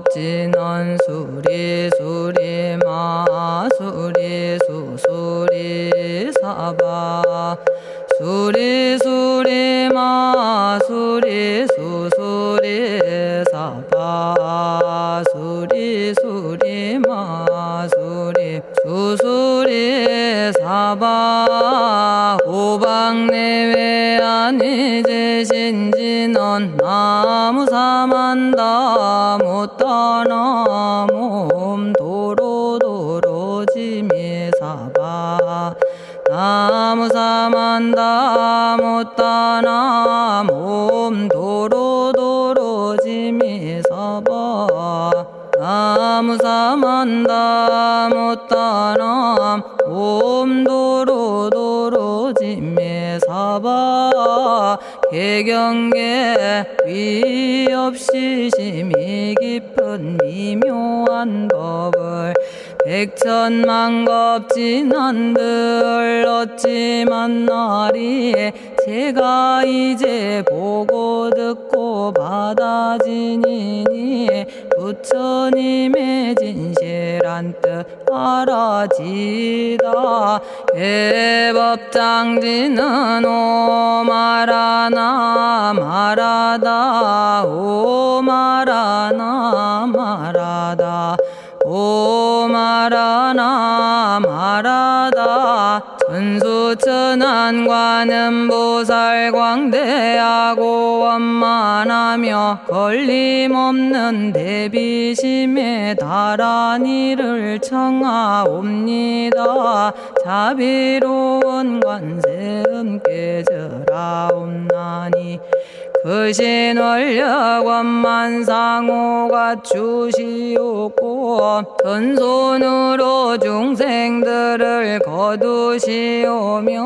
만겁진언 수리수리 마수리 수수리 사바 수리수리 마수리 수수리 사바 수리수리 마수리 수수리 사바 오방내외 아니제신진언 나무사만다 못다나 몸 도로도로지미사바 나무사만다 못다나 몸 도로도로지미사바 나무사만다 못다나 몸 도로도로지미사바 개경계 위없이 심히 깊은 미묘한 법을 백천만겁진한들 어찌 만나리 제가 이제 보고 듣고 받아지니니 부처님의 진실한 뜻 알아지다 대법장지는 오마라나 마라다 오마라나 마라다 오마라나 마라다 천수천안관음 보살광대하고 원만하며 걸림없는 대비심에 달한 이를 청하옵니다. 자비로운 관세음께 절하옵나니 그신원력 원만상호가 주시옵고 전손으로 중생들을 거두시오며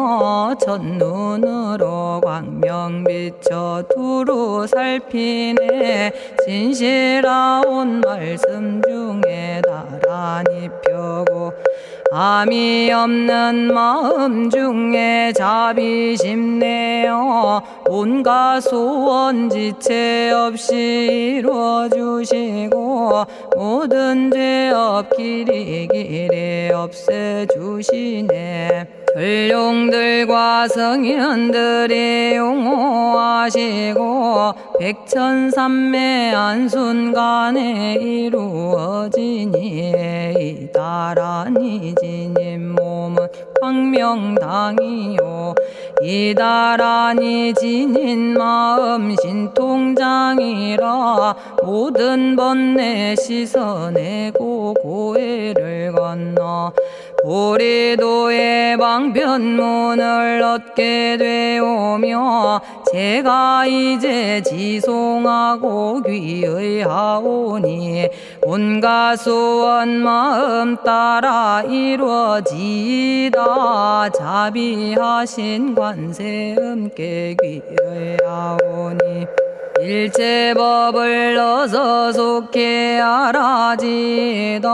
첫눈으로 광명 비춰 두루 살피네 진실하온 말씀 중에 나란히 펴고 암이 없는 마음 중에 자비심 내어 온갖 소원 지체 없이 이루어주시고 모든 죄업 길이 없애주시네. 전룡들과 성현들이 용호하시고 백천삼매 한순간에 이루어지니 이다라니 지님 몸은 광명당이요 이다라니 지닌 마음 신통장이라 모든 번뇌 씻어내고 고해를 건너 보리도의 방편문을 얻게 되오며 제가 이제 지송하고 귀의하오니 온갖 소원 마음 따라 이루어지다 자비하신 관세음께 귀의하오니 일체법을 어서 속히 알아지다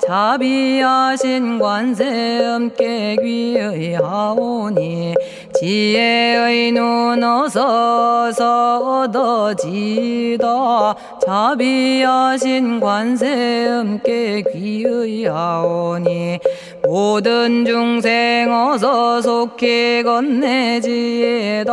자비하신 관세음께 귀의하오니 지혜의 눈 어서 얻어지다 자비하신 관세음께 귀의하오니 모든 중생 어서 속히 건네지다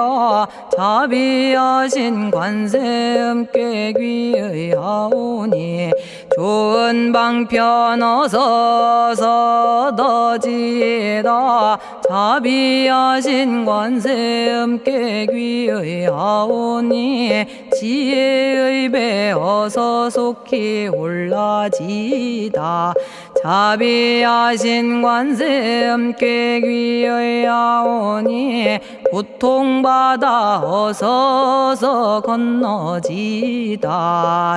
자비하신 관세음께 귀의하오니 좋은 방편 어서 얻어지다 자비하신 관세음께 귀의하오니 지혜의 배 어서 속히 올라지다 자비하신 관세음께 귀의하오니 고통받아 어서서 건너지다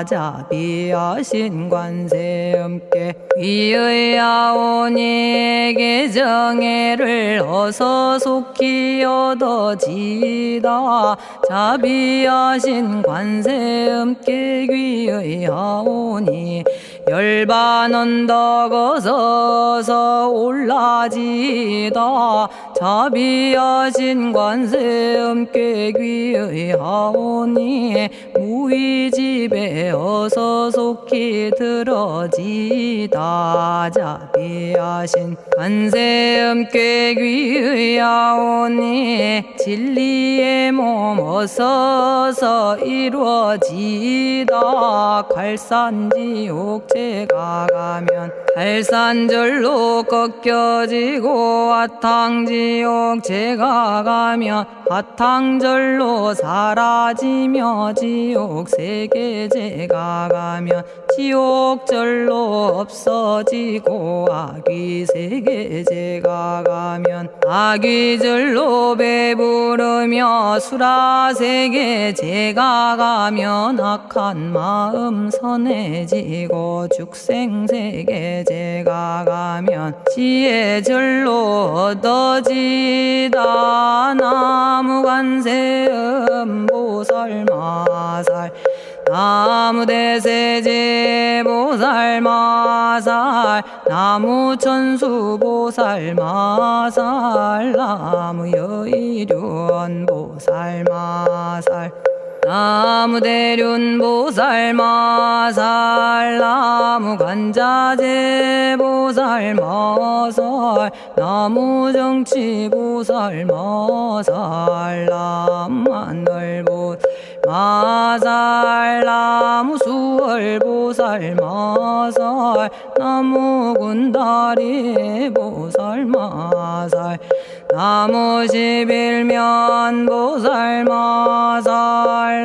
자비하신 관세음께 귀의하오니 계정애를 어서 속히 얻어지다 자비하신 관세음께 귀의하오니 열반 언덕 어서서 올라지다 자비하신 관세 음께 귀의하오니 무의집에 어서 속히 들어지다 자비하신 관세 음께 귀의하오니 진리의 몸 어서서 이루어지다 갈산지옥 제가 가면 갈산절로 꺾여지고 화탕지옥 제가 가면 화탕절로 사라지며 지옥 세계 제가 가면 지옥절로 없어지고 아귀 세계 제가 가면 아귀절로 배부르며 수라 세계 제가 가면 악한 마음 선해지고 죽생 세계 제가 가면 지혜절로 얻어지다 나무관세음 보살마살 나무대세제 보살마살 나무천수 보살마살 나무여의륜 보살마살 나무대륜 보살마살 나무간자재 보살마살 나무정치 보살마살 나무하늘 보살마살 나무수월 보살마살 나무군다리 보살마살 나무십일면 보살마살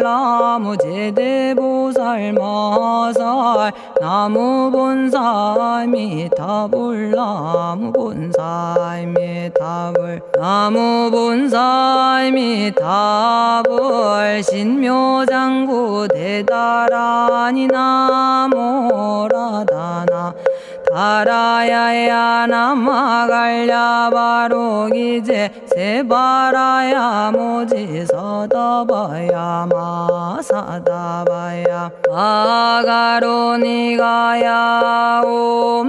나무제대보살마살 나무본사미타불 나무본사미타불 나무본사미타불 신묘장구 대다라니 나모라다나 다라야야 남아갈야바로기제 세바라야 모지서다바야 마사다바야 마가로니가야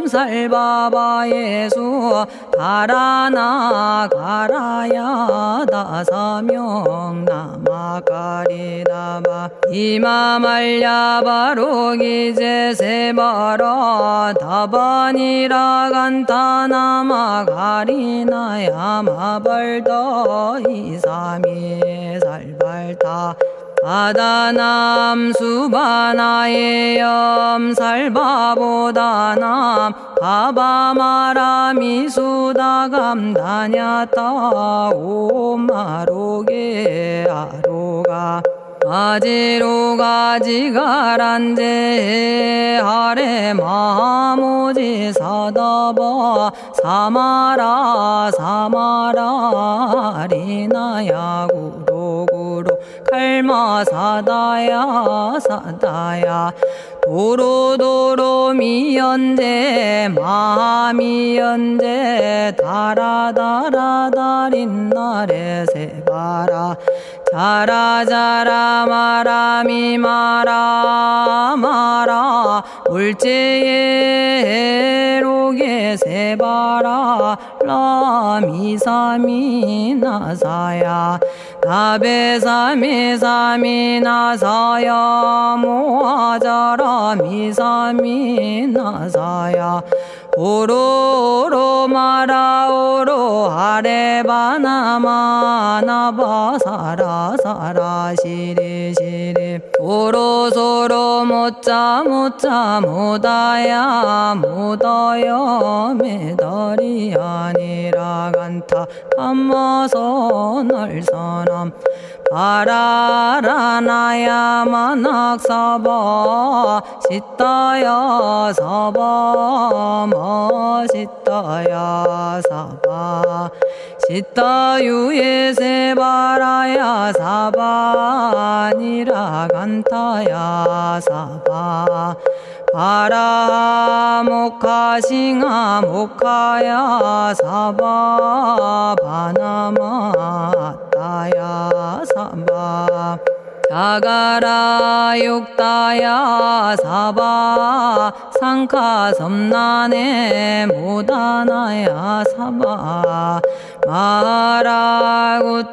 옴살바바예수 다라나 가라야 다사명 나마가리다바 이마말야바로기제 세바라 다바니라 간타나마 가리나야 마발더 이사미 살발타 바다남 수바나의 염살바보다남 바바마라미 수다감다냐타 오마로게 아로가 아지로가지가란제 아래 마모지 사다바 사마라 사마라 리나야 구로구로 칼마 사다야 사다야 도로도로 미연제 마미연제 다라다라다린나레 세바라 자라자라 마라미 마라 마라 울제에 로게 세바라 라미사미 나사야 나베사미 사미 나사야 모아자라 미사미 나사야 오로로 마라오로 아레바나마 나바사라 사라 시리 시리 오로소로 못자 못자 못다야 못다여 메달이 아니라 간타 감마서 날선함 바라라나야 만학사바 시타야 사바 마시타야 사바 시타유에 세바라야 사바니라 간타야 사바 바라 모카싱아 모카야 사바 바나마 따야 사바 자가라 육다야 사바 상카 섬난에 모다나야 사바 마라구타다라야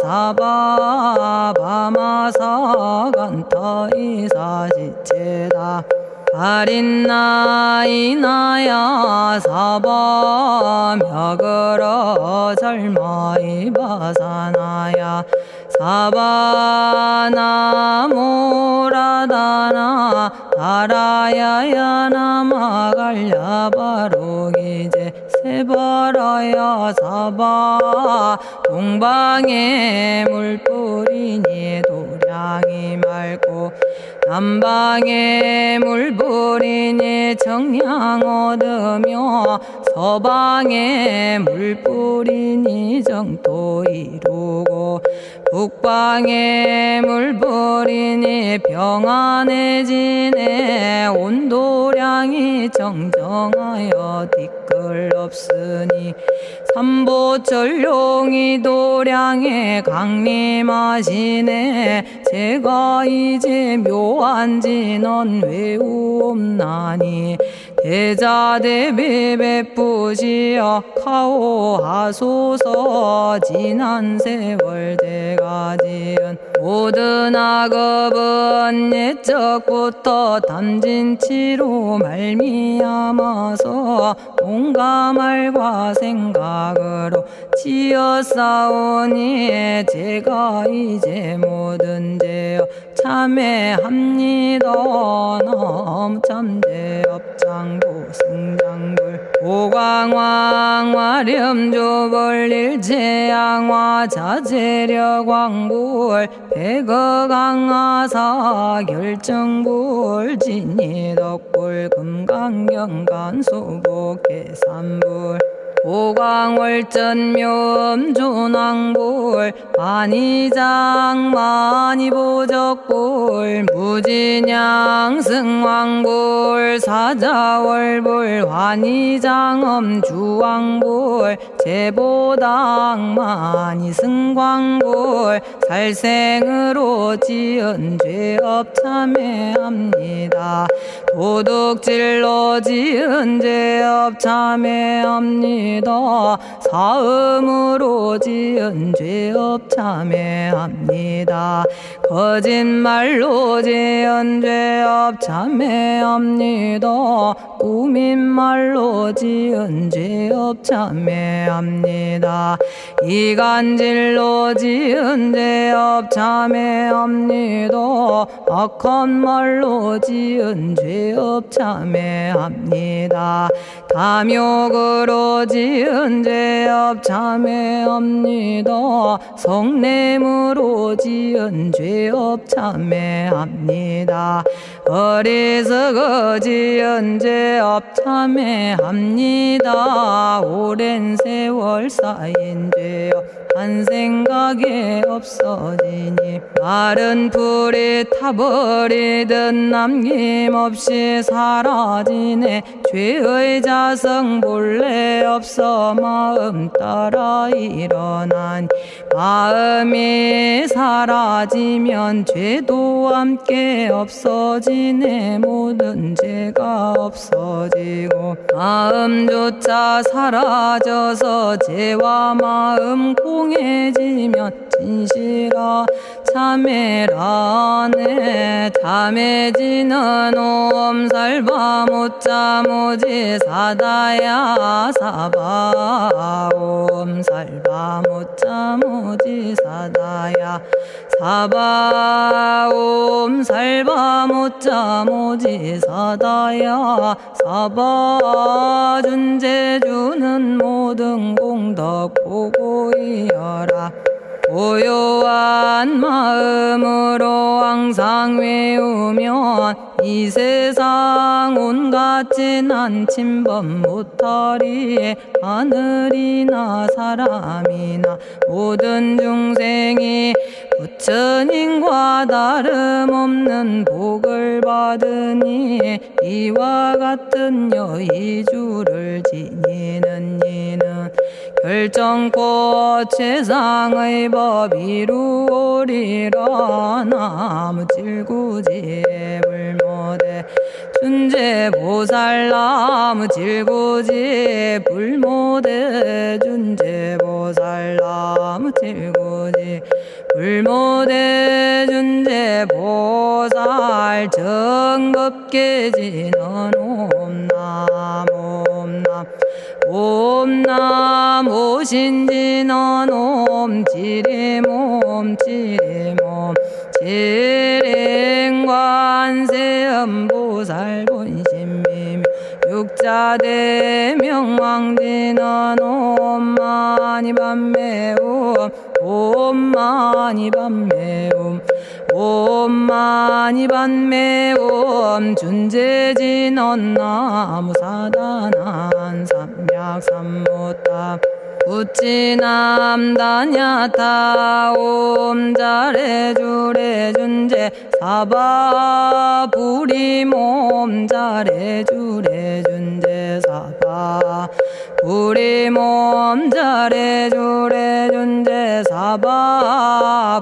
사바 바마사간타 이사지체다 아린나이나야 사바 며그러 절마이바사나야 사바나모라다나 다라야야 나마갈야바로기제 세바라야 사바 동방에 물뿌리니 도량이 맑고 남방에 물뿌리니 정량 얻으며 서방에 물뿌리니 정토 이루고 북방에 물뿌리니 평안해지네 온도량이 정정하여 뒤끌 없으니 삼보철룡이 도량에 강림하시네 제가 이제 묘한 진언 외우옵나니 대자대비 베푸시어 카오하소서 지난 세월 제가 지은 모든 악업은 옛적부터 탐진치로 말미암아서 온갖 말과 생각으로 지었사오니 제가 이제 모든 죄업 참회합니다. 너무 참죄업장고 승장불 오광왕 화렴조벌 일체양화 자재력왕불 백어강하사 결정불 진이덕불 금강경간소복계산불 오광월전묘음존왕불 안희장만이보적불 무진양승왕불 사자월불 환희장엄주왕불 제보당만이승광불 살생으로 지은 죄업 참회합니다. 도둑질로 지은 죄업 참회합니다. 사음으로 지은 죄업 참회합니다. 거짓말로 지은 죄업 참회합니다. 꾸민말로 지은 죄업 참회합니다. 이간질로 지은 죄업 참회합니다. 악한 말로 지은 죄업 참회합니다. 탐욕으로 지은 죄업 참회합니다. 성냄으로 지은 죄업 참회합니다. 어리석어 지은 죄업 참회합니다. 오랜 세월 쌓인 죄업 한 생각에 없어지니 마른 풀이 타버리듯 남김없이 사라지네. 죄의 자성 본래 없어 마음 따라 일어나니 마음이 사라지면 죄도 함께 없어지네. 모든 죄가 없어지고 마음조차 사라져서 죄와 마음 공해지면 진실아 참회라네. 참해지는 옴살바 못자 모지 사다야 사바 옴살바 못자 모지 사다야 사바 옴살바 못자 모지 사다야 사바 준재주는 모든 공덕 보고이여라. 고요한 마음으로 항상 외우면 이 세상 온갖 진한 침범 못하리에 하늘이나 사람이나 모든 중생이 부처님과 다름없는 복을 받으니 이와 같은 여의주를 지니는 이는 결정코 최상의 법 이루오리라. 나무질구지 불모대 준재보살. 나무질구지 불모대 준재보살. 나무질구지 불모대 준재보살. 정법계지는 옴남 옴남 옴남 오신지는 옴지리몸 지리몸 지랭관세음보살 본심미묘 육자대명왕지는 옴마니밤매옴 옴마니밤매옴 옴마니밤매옴 준재진언 나무사단한 삼약삼무타 부치남다냐타 옴자레주레 준재 사바 부리몸 자레주레 준재 사바 부리몸 자레주레 준재 사바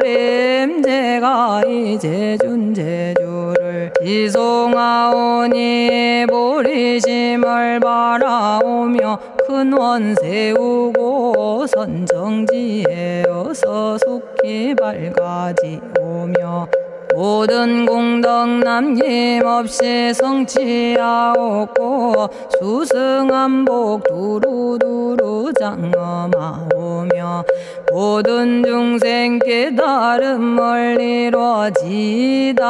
부림제가 이제 준재주를 지송하오니 보리심을 바라오며 큰원 세우고 선정지에 어서 속히 밝아지오며 모든 공덕 남김없이 성취하옵고 수승한복 두루두루 장엄하오며 모든 중생 깨달음을 이루어지다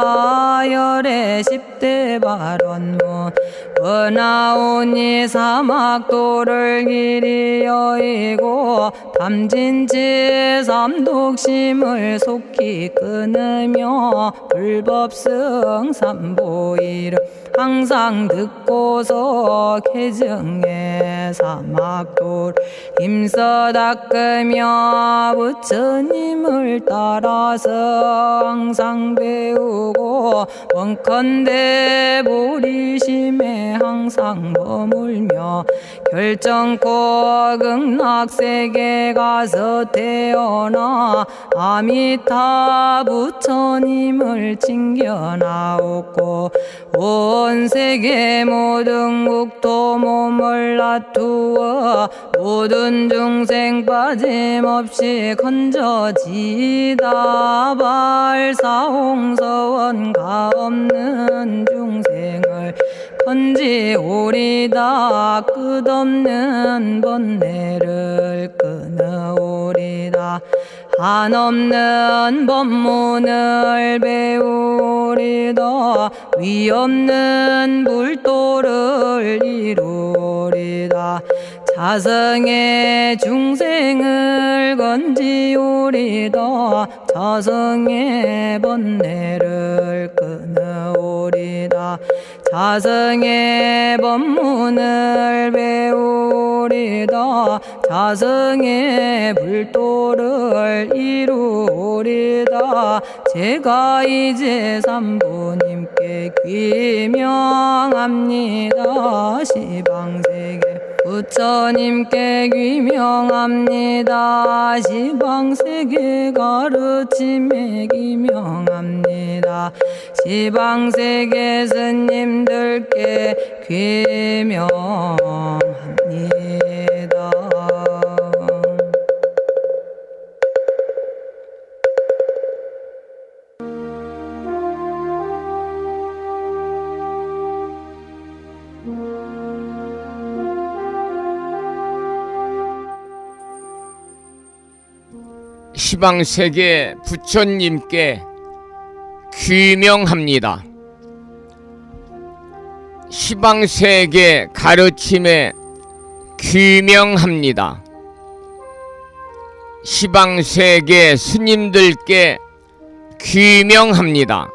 열의 10대 발원문 은하오니 사막도를 길이 여의고 담진치 삼독심을 속히 끊으며 불법승 삼보이를 항상 듣고서 개정해 사막도를 힘써 닦으며 부처님을 따라서 항상 배우고 원컨대 보리심에 항상 머물며 결정코 극락세계 가서 태어나 아미타 부처님을 칭견하옵고 온 세계 모든 국토 몸을 놔두어 모든 중생 빠짐없이 건져지다 발사홍서원 가없는 중생을 건지오리다. 끝없는 번뇌를 끊어오리다. 한없는 법문을 배우리다. 위없는 불도를 이루리다. 자성의 중생을 건지오리다. 자성의 번뇌를 끊어오리다. 자성의 법문을 배우리다. 자성의 불도를 이루리다. 제가 이제 삼부님께 귀명합니다. 시방세계 부처님께 귀명합니다. 시방세계 가르침에 귀명합니다. 시방세계 스님들께 귀명합니다. 시방세계 부처님께 귀명합니다. 시방세계 가르침에 귀명합니다. 시방세계 스님들께 귀명합니다.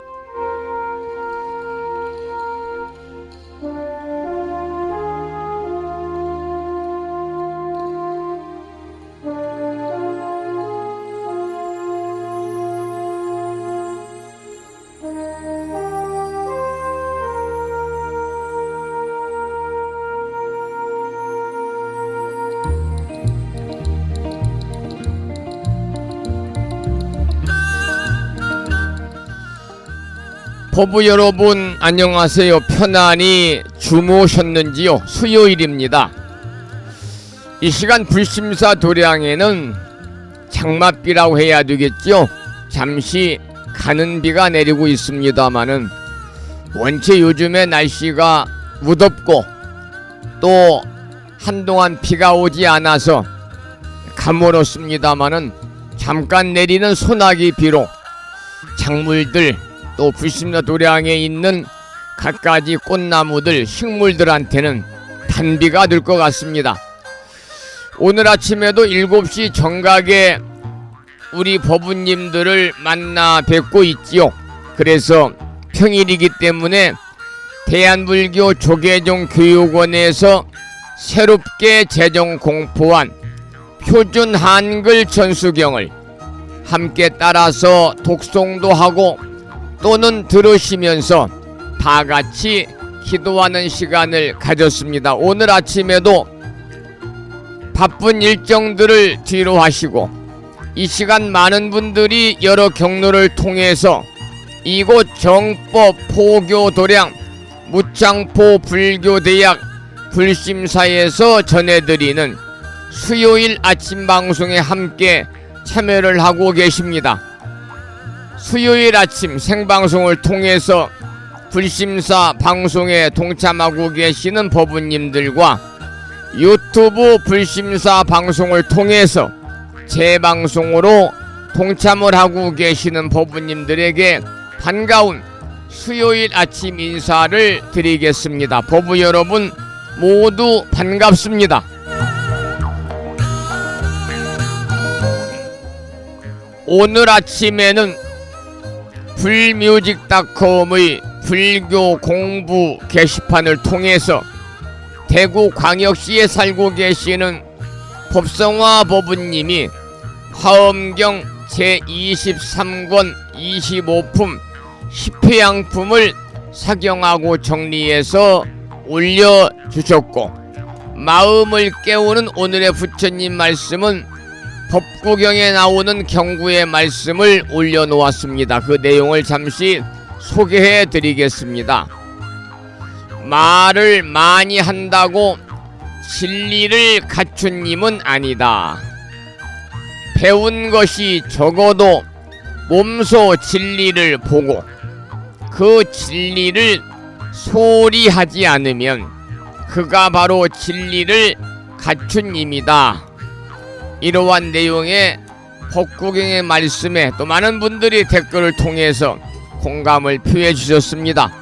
법부 여러분 안녕하세요. 편안히 주무셨는지요? 수요일입니다. 이 시간 불심사 도량에는 장맛비라고 해야 되겠죠? 잠시 가는 비가 내리고 있습니다마는 원체 요즘에 날씨가 무덥고 또 한동안 비가 오지 않아서 가물었습니다마는 잠깐 내리는 소나기 비로 작물들 또 불심사 도량에 있는 갖가지 꽃나무들 식물들한테는 단비가 될 것 같습니다. 오늘 아침에도 7시 정각에 우리 법부님들을 만나 뵙고 있지요. 그래서 평일이기 때문에 대한불교 조계종 교육원에서 새롭게 제정 공포한 표준 한글 전수경을 함께 따라서 독송도 하고 또는 들으시면서 다 같이 기도하는 시간을 가졌습니다. 오늘 아침에도 바쁜 일정들을 뒤로 하시고 이 시간 많은 분들이 여러 경로를 통해서 이곳 정법 포교 도량 무창포 불교대학 불심사에서 전해드리는 수요일 아침 방송에 함께 참여를 하고 계십니다. 수요일 아침 생방송을 통해서 불심사 방송에 동참하고 계시는 법부님들과 유튜브 불심사 방송을 통해서 재방송으로 동참을 하고 계시는 법부님들에게 반가운 수요일 아침 인사를 드리겠습니다. 법부 여러분 모두 반갑습니다. 오늘 아침에는 불뮤직닷컴의 불교 공부 게시판을 통해서 대구광역시에 살고 계시는 법성화 법부님이 화엄경 제23권 25품 10회양품을 사경하고 정리해서 올려주셨고, 마음을 깨우는 오늘의 부처님 말씀은 법구경에 나오는 경구의 말씀을 올려놓았습니다. 그 내용을 잠시 소개해 드리겠습니다. 말을 많이 한다고 진리를 갖춘 님은 아니다. 배운 것이 적어도 몸소 진리를 보고 그 진리를 소홀히 하지 않으면 그가 바로 진리를 갖춘 님이다. 이러한 내용의 법구경의 말씀에 또 많은 분들이 댓글을 통해서 공감을 표해 주셨습니다.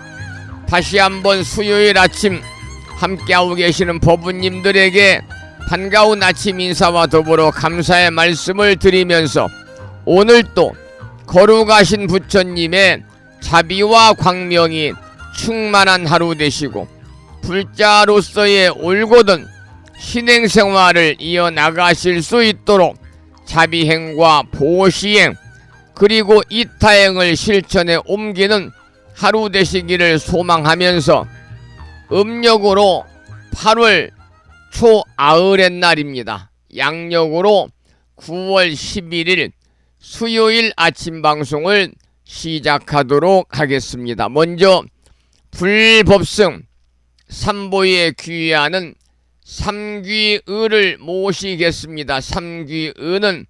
다시 한번 수요일 아침 함께하고 계시는 법부님들에게 반가운 아침 인사와 더불어 감사의 말씀을 드리면서 오늘 또 거룩하신 부처님의 자비와 광명이 충만한 하루 되시고 불자로서의 올곧은 신행생활을 이어나가실 수 있도록 자비행과 보시행 그리고 이타행을 실천에 옮기는 하루 되시기를 소망하면서 음력으로 8월 초아흘의 날입니다. 양력으로 9월 11일 수요일 아침 방송을 시작하도록 하겠습니다. 먼저 불법승 삼보에 귀의하는 삼귀의를 모시겠습니다. 삼귀의는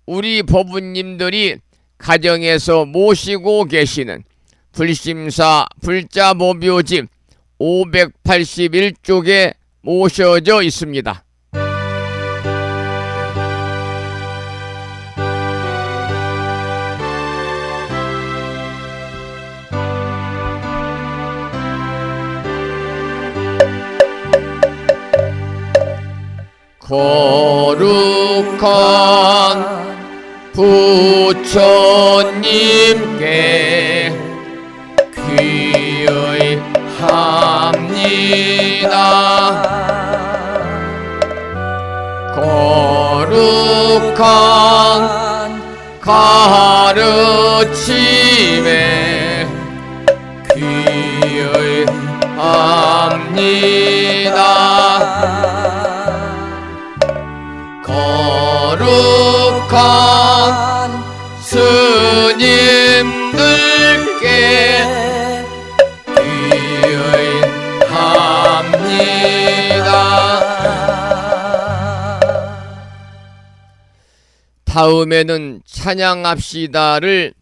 우리 법부님들이 가정에서 모시고 계시는 불심사 불자보묘집 581쪽에 모셔져 있습니다. 거룩한 부처님께 귀의합니다. 거룩한 가르침에 귀의합니다. 거룩한 스님들께 다음에는 찬양합시다를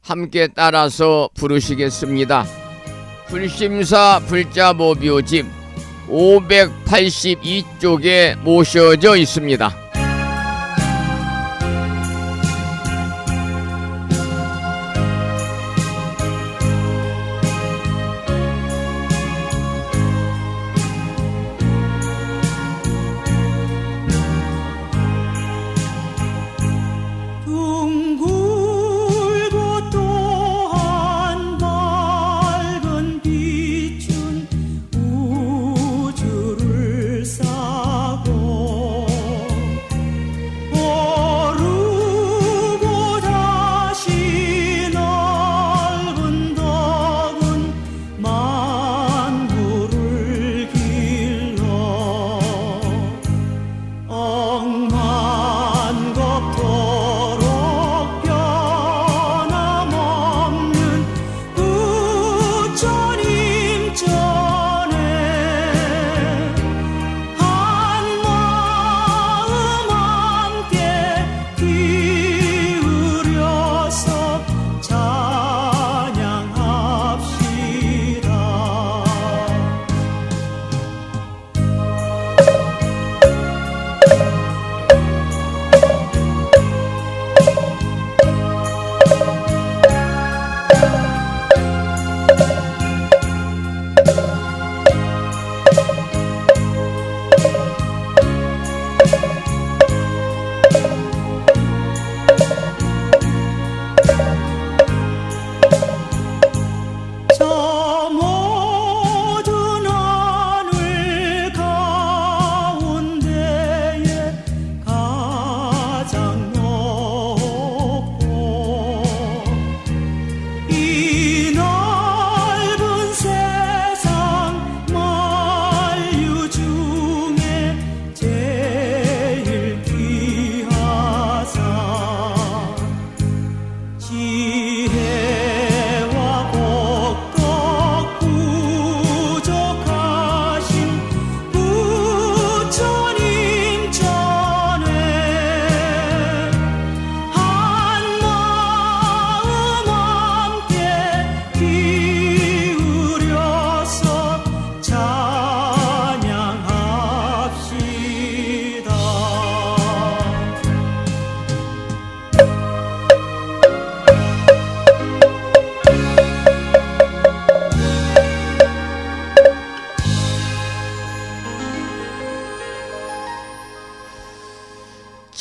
함께 따라서 부르시겠습니다. 불심사 불자보묘집 582쪽에 모셔져 있습니다.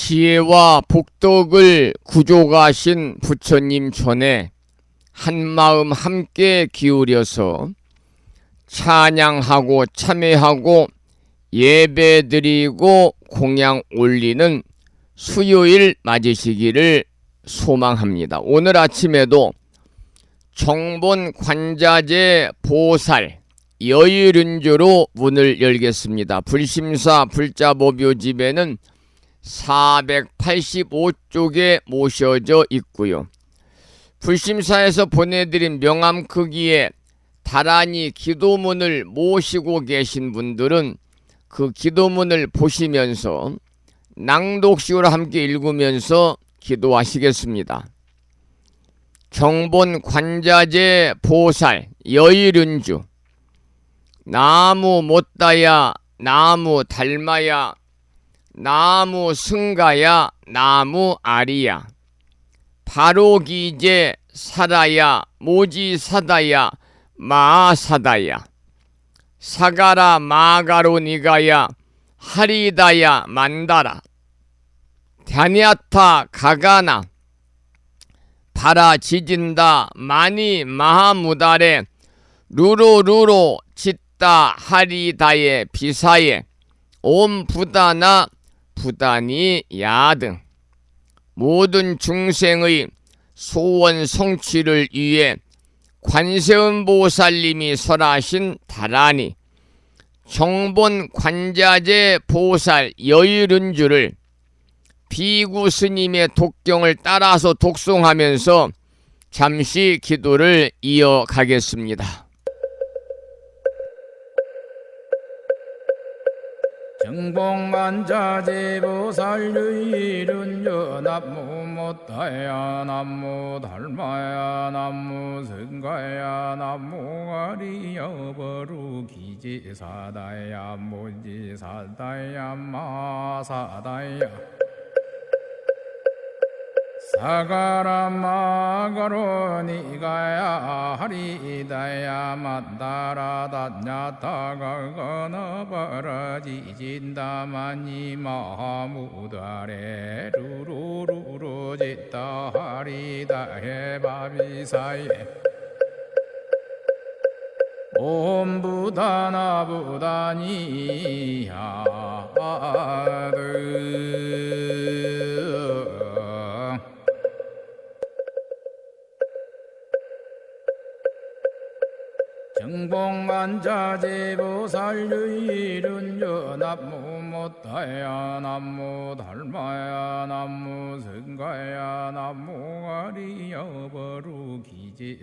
지혜와 복덕을 구족하신 부처님 전에 한마음 함께 기울여서 찬양하고 참회하고 예배드리고 공양 올리는 수요일 맞으시기를 소망합니다. 오늘 아침에도 정본 관자재 보살 여의륜주로 문을 열겠습니다. 불심사 불자보묘집에는 485쪽에 모셔져 있고요. 불심사에서 보내드린 명함 크기에 다란히 기도문을 모시고 계신 분들은 그 기도문을 보시면서 낭독식으로 함께 읽으면서 기도하시겠습니다. 정본 관자재 보살 여의륜주 나무 못다야 나무 달마야 나무 승가야 나무 아리야 바로기제 사라야 모지사다야 마사다야 사가라 마가로니가야 하리다야 만다라 갸냐타 가가나 바라 지진다 마니 마하무다레 루로루로 짓다 하리다에 비사에 옴 부다나 부다니 야등 모든 중생의 소원 성취를 위해 관세음보살님이 설하신 다라니 정본 관자재 보살 여의륜주를 비구 스님의 독경을 따라서 독송하면서 잠시 기도를 이어가겠습니다. 정복만자제보살유일은여 남무 못다야 남무 달마야 남무 성가야 남무 아리여 버루기지사다야 무지사다야 마사다야 사가라마가로니가야 하리다야 만다라다냐타가거너버라지진다마니 마하무다레 루루루루지따 하리다해 바비사예 옴부다나부다니야드 정복만자제보살유일은여 남무 못다야 남무 달마야 남무 성가야 남무 아리여 버루기지사다야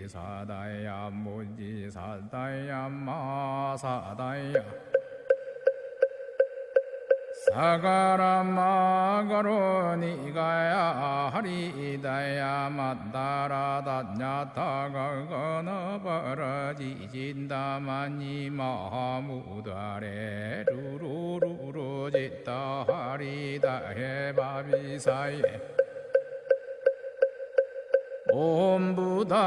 무지사다야 마사다야 사가라마가로니가야 하리다야 만다라다냐타가거너버라지진다마니 마하무다레 루루루루지따 하리다해 바비사예 옴부다나부다니야드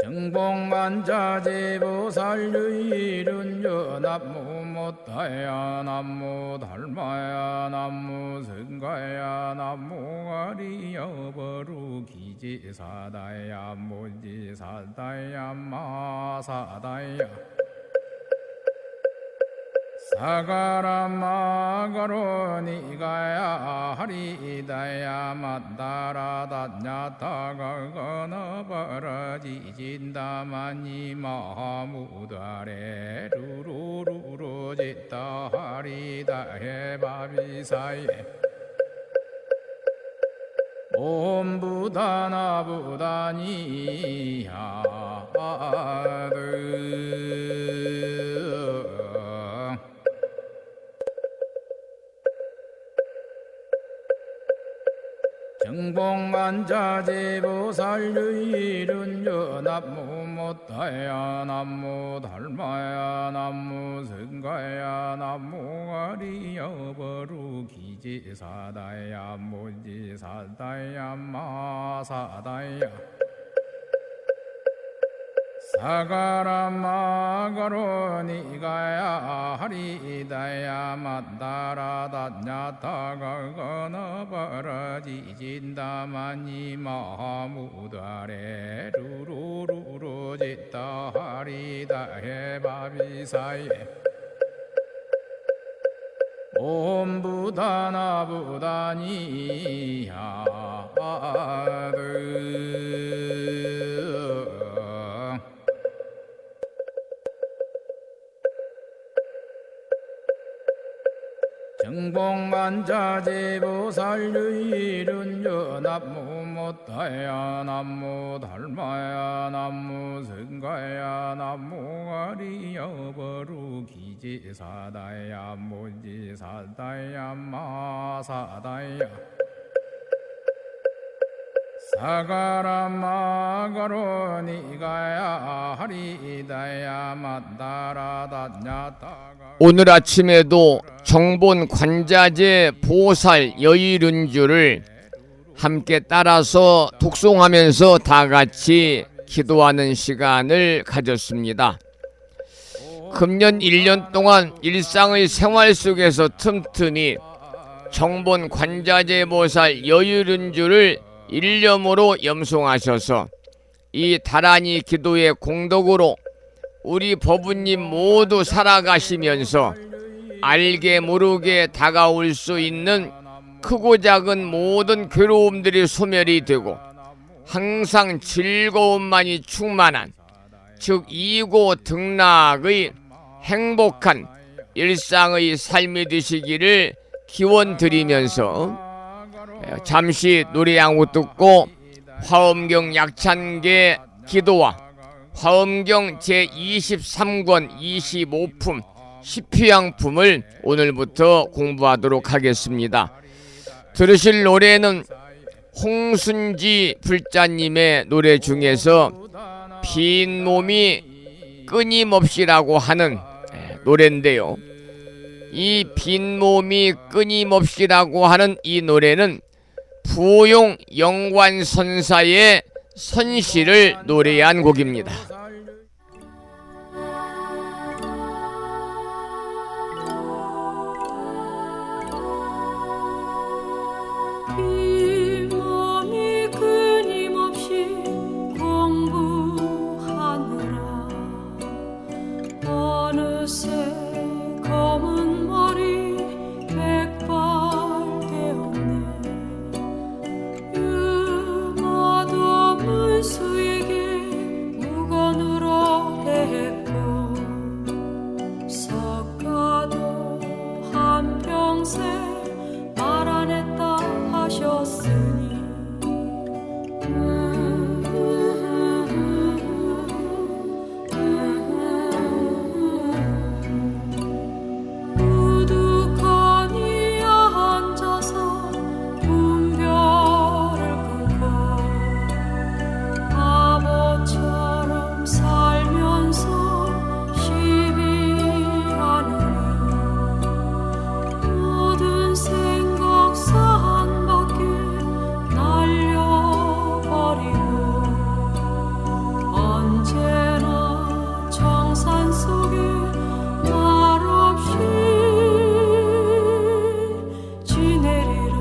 정복만자제보살유일은여 남무 못다야 남무 달마야 남무 성가야 남무 아리여 버루기지사다야 무지사다야 마사다야 사가라마가로니가야 하리다야 만다라다냐타가거너버라지진다마니 마하무다레 루루루루지따 하리다해 바비사예 옴부다나부다니야드 정복만자제보살유일은여 남무 못다야 남무 달마야 남무 성가야 남무 아리여 버루기지사다야 무지사다야 마사다야 사가라마가로니가야 하리다야 만다라다냐타가거너버라지진다마니 마하무다레 루루루루지따 하리다해 바비사예 옴부다나부다니야드 정복만자제보살유일은여 남무 못다야 남무 달마야 남무 성가야 남무 아리여 버루기지사다야 무지사다야 마사다야 사가라마가로니가야 하리다야 만다라다냐타가 오늘 아침에도 정본 관자재 보살 여의륜주를 함께 따라서 독송하면서 다 같이 기도하는 시간을 가졌습니다. 금년 1년 동안 일상의 생활 속에서 틈틈이 정본 관자재 보살 여의륜주를 일념으로 염송하셔서 이 다란이 기도의 공덕으로 우리 법우님 모두 살아가시면서 알게 모르게 다가올 수 있는 크고 작은 모든 괴로움들이 소멸이 되고 항상 즐거움만이 충만한, 즉 이고 등락의 행복한 일상의 삶이 되시기를 기원드리면서 잠시 노래 한 곡 듣고 화엄경 약찬계 기도와 화엄경 제23권 25품 시피양품을 오늘부터 공부하도록 하겠습니다. 들으실 노래는 홍순지 불자님의 노래 중에서 빈 몸이 끊임없이라고 하는 노래인데요. 이 빈 몸이 끊임없이라고 하는 이 노래는 부용 영관선사의 선시를 노래한 곡입니다. 빈 몸이 끊임없이 공부하느라 어느새 검은 머리 백발 되었네. 유마도 문수에게 무건으로 대했고 석가도 한평생 말 안 했다 하셨으니 우두커니 앉아서 문별을 끊고 바보처럼 살면서 시비하느니 모든 생각 산밖에 날려버리고 언제나 정산 속에 말없이 지내리라.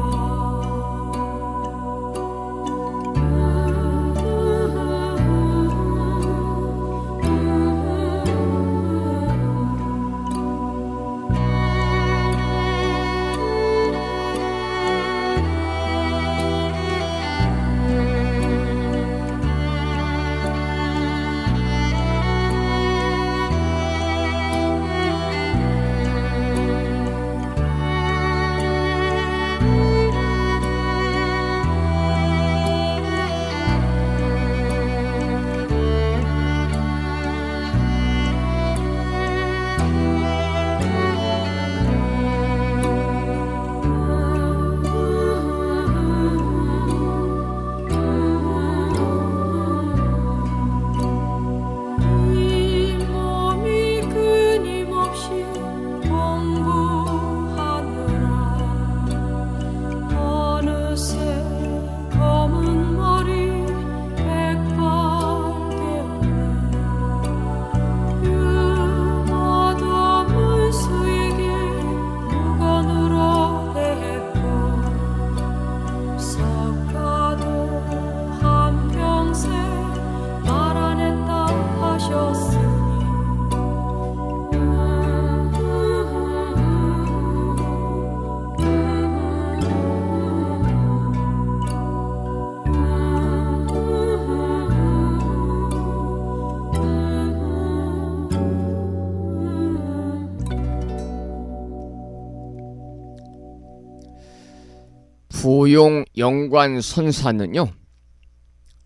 이 몸이 끊임없이 공부하느라 어느새 검은 머리 백발 되었네. 유마도 문수에게 무건으로 대했고 석가도 한평생 말 안 했다 하셨으니 부용 영관선사는요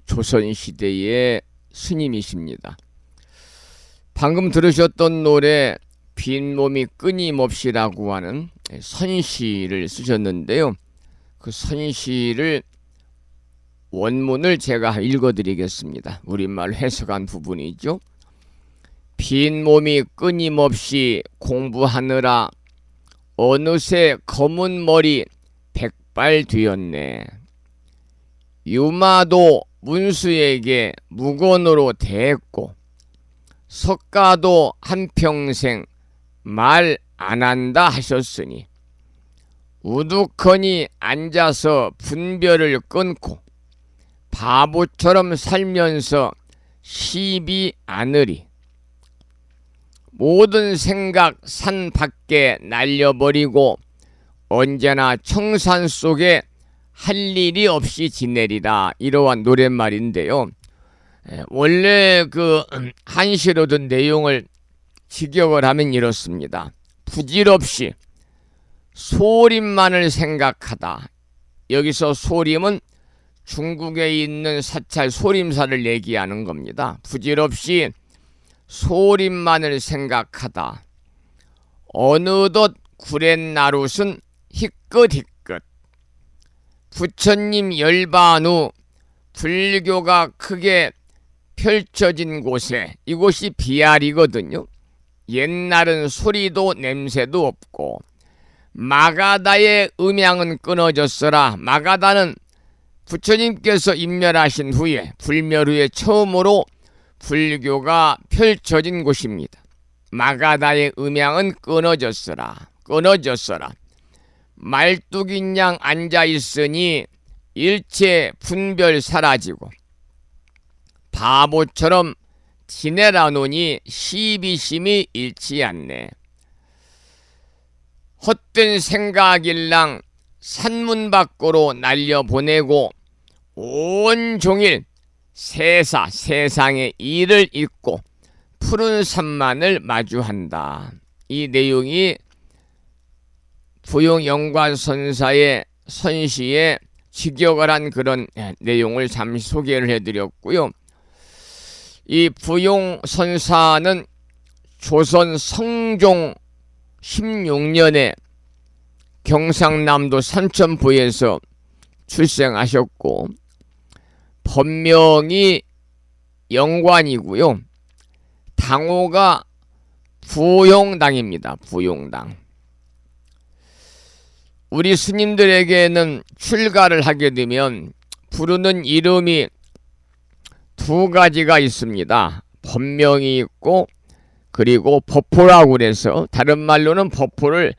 조선시대의 스님이십니다. 방금 들으셨던 노래 빈 몸이 끊임없이라고 하는 선시를 쓰셨는데요. 그 선시를 원문을 제가 읽어드리겠습니다. 우리말 해석한 부분이죠. 빈 몸이 끊임없이 공부하느라 어느새 검은 머리 백발 되었네. 유마도 문수에게 무건으로 대했고 석가도 한평생 말 안 한다 하셨으니 우두커니 앉아서 분별을 끊고 바보처럼 살면서 시비 않으리. 모든 생각 산 밖에 날려버리고 언제나 청산 속에 할 일이 없이 지내리라. 이러한 노랫말인데요. 원래 그 한시로 든 내용을 직역을 하면 이렇습니다. 부질없이 소림만을 생각하다. 여기서 소림은 중국에 있는 사찰 소림사를 얘기하는 겁니다. 부질없이 소림만을 생각하다 어느덧 구렛나룻은 희끗희끗. 부처님 열반 후 불교가 크게 펼쳐진 곳에, 이곳이 비알이거든요. 옛날은 소리도 냄새도 없고 마가다의 음향은 끊어졌어라. 마가다는 부처님께서 인멸하신 후에, 불멸 후에 처음으로 불교가 펼쳐진 곳입니다. 마가다의 음향은 끊어졌어라. 말뚝인 양 앉아있으니 일체 분별 사라지고 바보처럼 지내라 노니 시비심이 잃지 않네. 헛된 생각일랑 산문 밖으로 날려보내고 온종일 세상의 일을 잊고 푸른 산만을 마주한다. 이 내용이 부용영관선사의 선시에 직역을 한 그런 내용을 잠시 소개를 해드렸고요. 이 부용선사는 조선 성종 16년에 경상남도 삼천포에서 출생하셨고 법명이 영관이고요. 당호가 부용당입니다. 부용당. 우리 스님들에게는 출가를 하게 되면 부르는 이름이 두 가지가 있습니다. 법명이 있고 그리고 법포라고 그래서 다른 말로는 법포를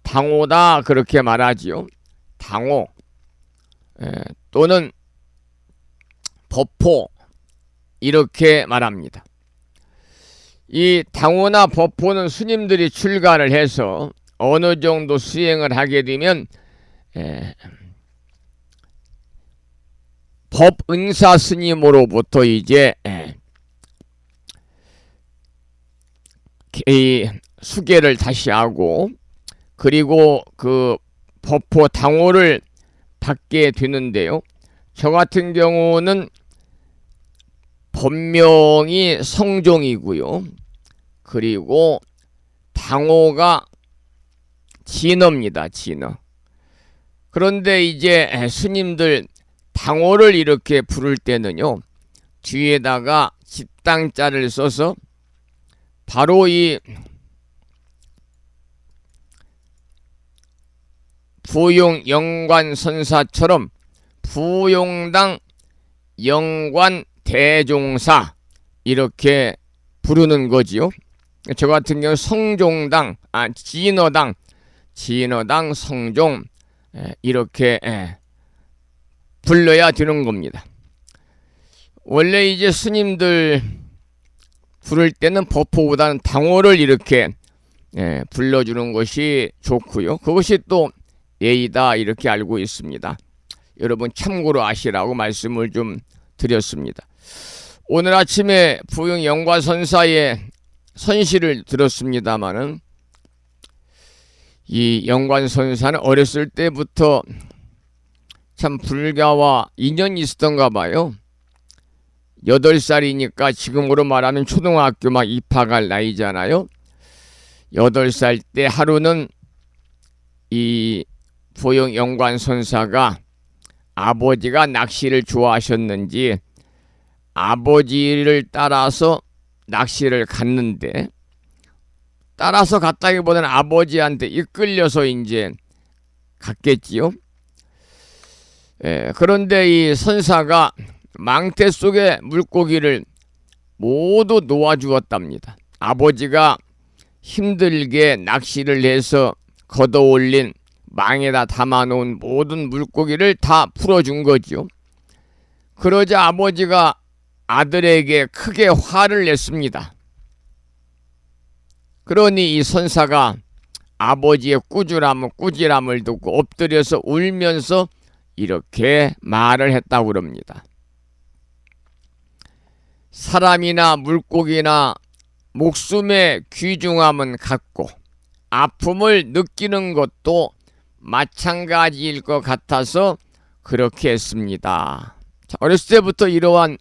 당호다 그렇게 말하지요. 당호 또는 법포 이렇게 말합니다. 이 당호나 법포는 스님들이 출가를 해서 어느 정도 수행을 하게 되면 법은사 스님으로부터 이제 수계를 다시 하고 그리고 그 법포 당호를 받게 되는데요. 저 같은 경우는 법명이 성종이고요. 그리고 당호가 진어입니다. 진어. 그런데 이제 스님들 당호를 이렇게 부를 때는요. 뒤에다가 집당자를 써서 바로 이 부용 영관 선사처럼 부용당 영관 대종사 이렇게 부르는 거지요. 저 같은 경우 성종당, 진어당 성종 이렇게 불러야 되는 겁니다. 원래 이제 스님들 부를 때는 법포보다는 당호를 이렇게 불러주는 것이 좋고요. 그것이 또 예의다 이렇게 알고 있습니다. 여러분 참고로 아시라고 말씀을 좀 드렸습니다. 오늘 아침에 부용 영관선사의 선시를 들었습니다마는 이 영관선사는 어렸을 때부터 참 불가와 인연이 있었던가 봐요. 8살이니까 지금으로 말하면 초등학교 막 입학할 나이잖아요. 8살 때 하루는 이 부용 영관선사가 아버지가 낚시를 좋아하셨는지 아버지를 따라서 낚시를 갔는데, 따라서 갔다기보다는 아버지한테 이끌려서 이제 갔겠지요. 그런데 이 선사가 망태 속에 물고기를 모두 놓아주었답니다. 아버지가 힘들게 낚시를 해서 걷어올린 망에다 담아놓은 모든 물고기를 다 풀어준 거죠. 그러자 아버지가 아들에게 크게 화를 냈습니다. 그러니 이 선사가 아버지의 꾸지람을 듣고 엎드려서 울면서 이렇게 말을 했다고 그럽니다. 사람이나 물고기나 목숨의 귀중함은 같고 아픔을 느끼는 것도 마찬가지일 것 같아서 그렇게 했습니다. 자, 어렸을 때부터 이러한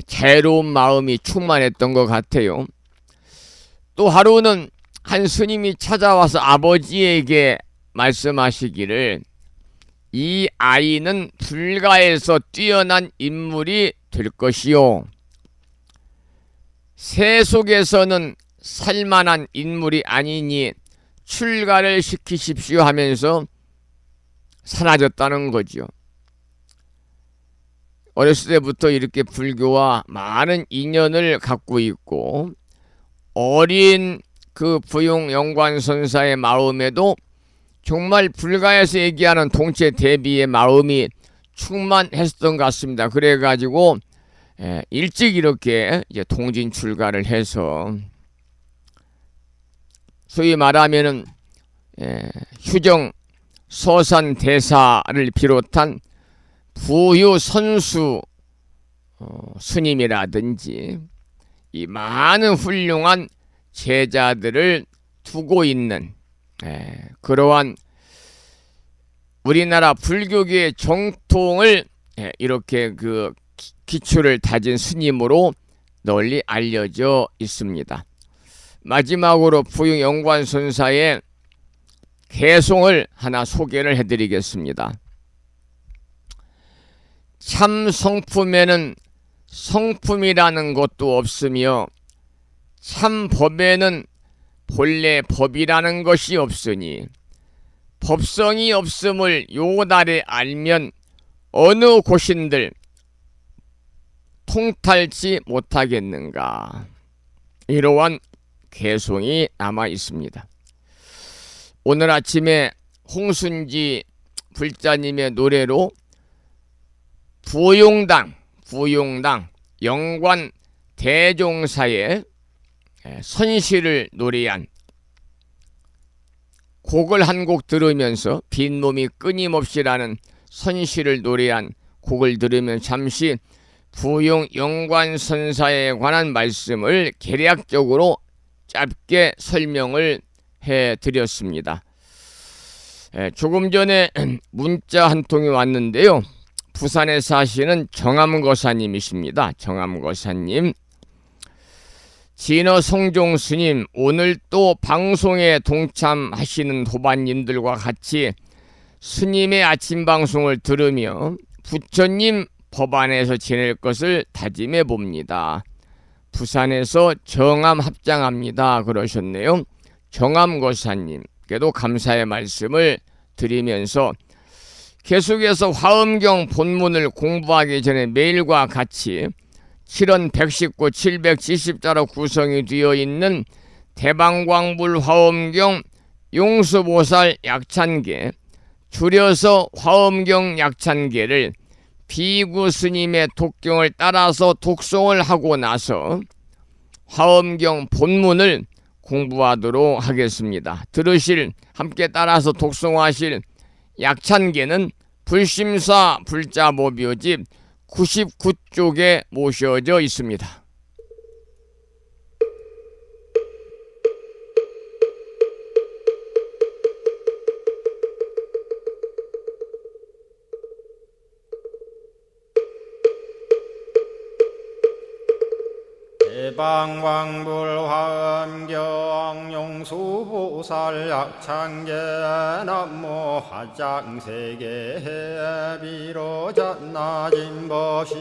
자애로운 마음이 충만했던 것 같아요. 또 하루는 한 스님이 찾아와서 아버지에게 말씀하시기를 이 아이는 불가에서 뛰어난 인물이 될 것이요. 새 속에서는 살만한 인물이 아니니 출가를 시키십시오 하면서 사라졌다는 거죠. 어렸을 때부터 이렇게 불교와 많은 인연을 갖고 있고 어린 그 부용 영관선사의 마음에도 정말 불가에서 얘기하는 동체 대비의 마음이 충만했던 것 같습니다. 그래가지고 일찍 이렇게 이제 동진 출가를 해서 소위 말하면은 휴정 서산 대사를 비롯한 부유 선수 스님이라든지 이 많은 훌륭한 제자들을 두고 있는 그러한 우리나라 불교계의 정통을 이렇게 그 기초를 다진 스님으로 널리 알려져 있습니다. 마지막으로 부용 영관선사의 개송을 하나 소개를 해드리겠습니다. 참 성품에는 성품이라는 것도 없으며 참 법에는 본래 법이라는 것이 없으니 법성이 없음을 요달에 알면 어느 고신들 통탈치 못하겠는가. 이러한 개송이 남아 있습니다. 오늘 아침에 홍순지 불자님의 노래로 부용당 영관 대종사의 선시를 노래한 곡을 한 곡 들으면서 빈몸이 끊임없이라는 선시를 노래한 곡을 들으면 잠시 부용 영관선사에 관한 말씀을 개략적으로 짧게 설명을 해드렸습니다. 조금 전에 문자 한 통이 왔는데요. 부산에 사시는 정암거사님이십니다. 정암거사님. 진어 성종 스님, 오늘 또 방송에 동참하시는 도반님들과 같이 스님의 아침 방송을 들으며 부처님 법안에서 지낼 것을 다짐해 봅니다. 부산에서 정암 합장합니다. 그러셨네요. 정암거사님께도 감사의 말씀을 드리면서 계속해서 화엄경 본문을 공부하기 전에 매일과 같이 7원 119 770자로 구성이 되어 있는 대방광불 화엄경 용수보살 약찬계, 줄여서 화엄경 약찬계를 비구 스님의 독경을 따라서 독송을 하고 나서 화엄경 본문을 공부하도록 하겠습니다. 들으실, 함께 따라서 독송하실 약찬계는 불심사 불자보묘집 99쪽에 모셔져 있습니다. 대방광불화엄경 용수보살 약찬계 남모 화장세계 비로잣나진법시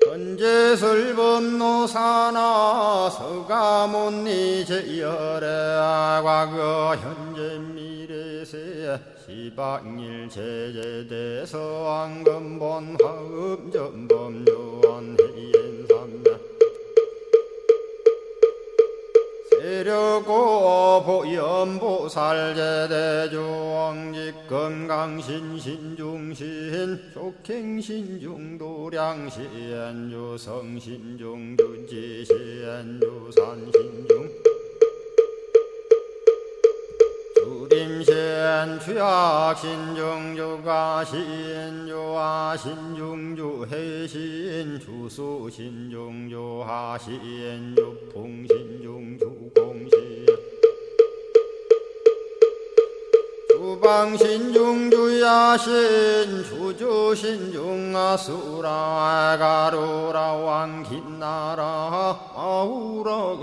현재설법노사나 서가문니 제열의 과거 현재 미래세 시방일 제제대서 왕금본 화음전범 요한해인삼나 세력고 보연보살 제대주왕직 금강신신중신 족행신중도량신 유성신중주지신 유산신중 주림신 주약신중주가신 유아신중주해신 주수신중주하신 유풍신중주공신 주방신중주야신 주주신중아수라 가루라 왕긴나라 마우라거야차왕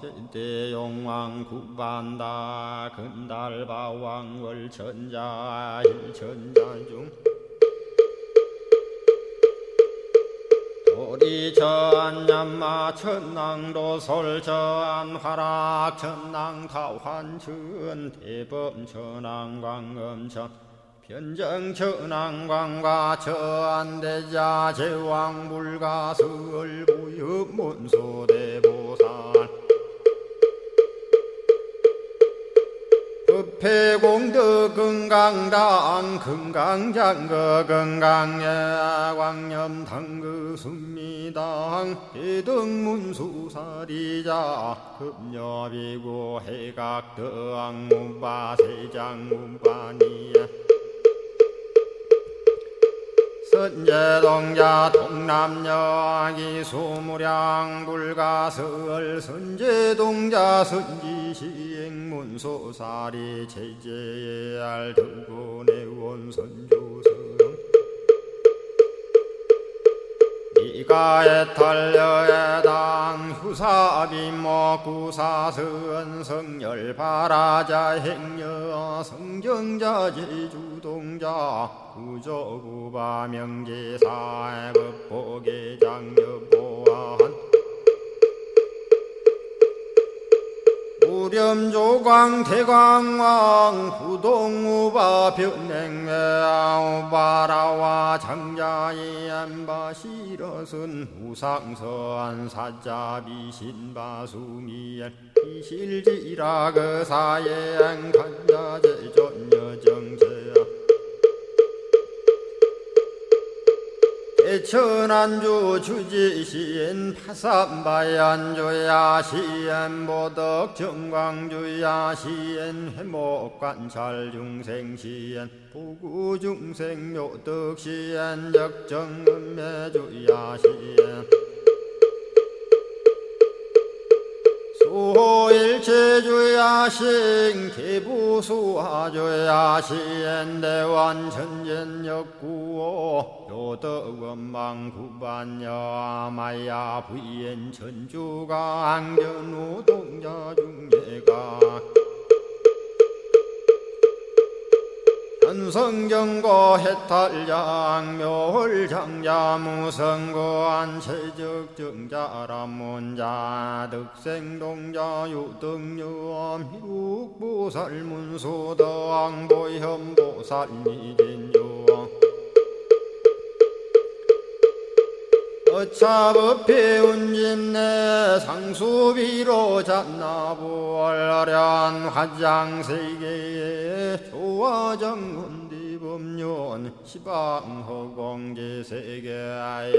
제대용왕 구반다 근달바왕 월천자 일천자중 도리천냠마 천낭도 솔천 화락 천낭 타환천 대범 천왕 광음천 변정 천왕 광과 천대자 제왕 불가설 부엽 문소대보살 법회공덕 건강당 건강장거 건강예 광염당그 순미당 대등문수사리자 급여비고 해각덕 문바 세장 문바니야 선제동자 동남여 기수무량 불가설 선제동자 선지시행문소사리 제제알 등군의원 선조성 이가에탈려에당 후사비모 구사선 성열바라자 행여 성경자 제주동자 구조구바 명제사의 법보계장여보안 우렴조광 대광왕 부동우바 변냉매아 우바라와 장자이 안바시러슨 우상서안 사자비 신바수미엘 이실지라 그사예 안간자제 전여정제야 대천안주 주지시엔 파산바얀주야 시엔 보덕 정광주야 시엔 해목관찰 중생시엔 부구중생 묘덕시엔 적정음매주야 시엔 수호일체주야신 개부수화주야신 대완천전역구호 요덕원망구반여 마야 부인 천주가 안견우 동자중예가 현성경고 해탈양 묘홀장자 무성고안 체적정자람문자 득생동자 유등유엄 희룩보살문소덕 보현보살미진주 어차법회 운집내 상수비로 잔나부얼련 화장세계에 조화정운디법륜 시방허공제세계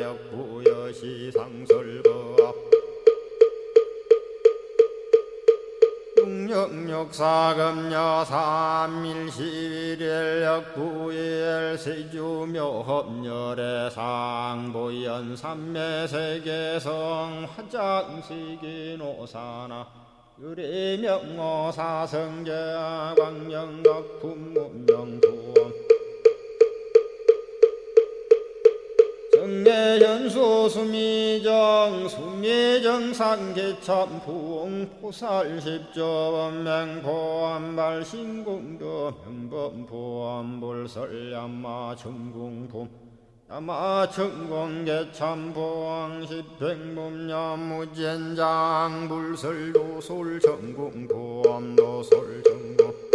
역부여시상설법 육력사금여 3일 11일 역부일 세주묘협열의 상보연 삼매세계성 화장세계노사나 유래명어사성제 광명덕품문명부엄 정례현수 수미정 수미정산개참풍 포살십조범맹포암발 신공도 명범포암불설야마 천궁품 야마천공개참포항 십행범야무젠장 불설도솔 천궁포암도솔천궁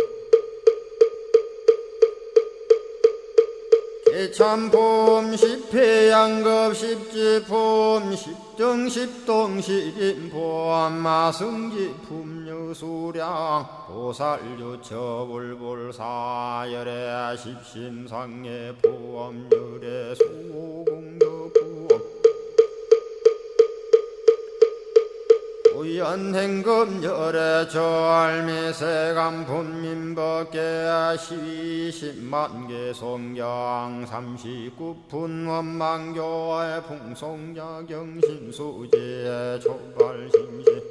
개참폼 십회양급 십지폼 십정십동 십인폼 마승지품 유수량 보살유처불불사열의 십심상의 포함열의 수공덕부엄 우연행급열의 저알미세간품민법계 시위십만개 송경 39분 원망교의 풍송야경신수지의 초발신시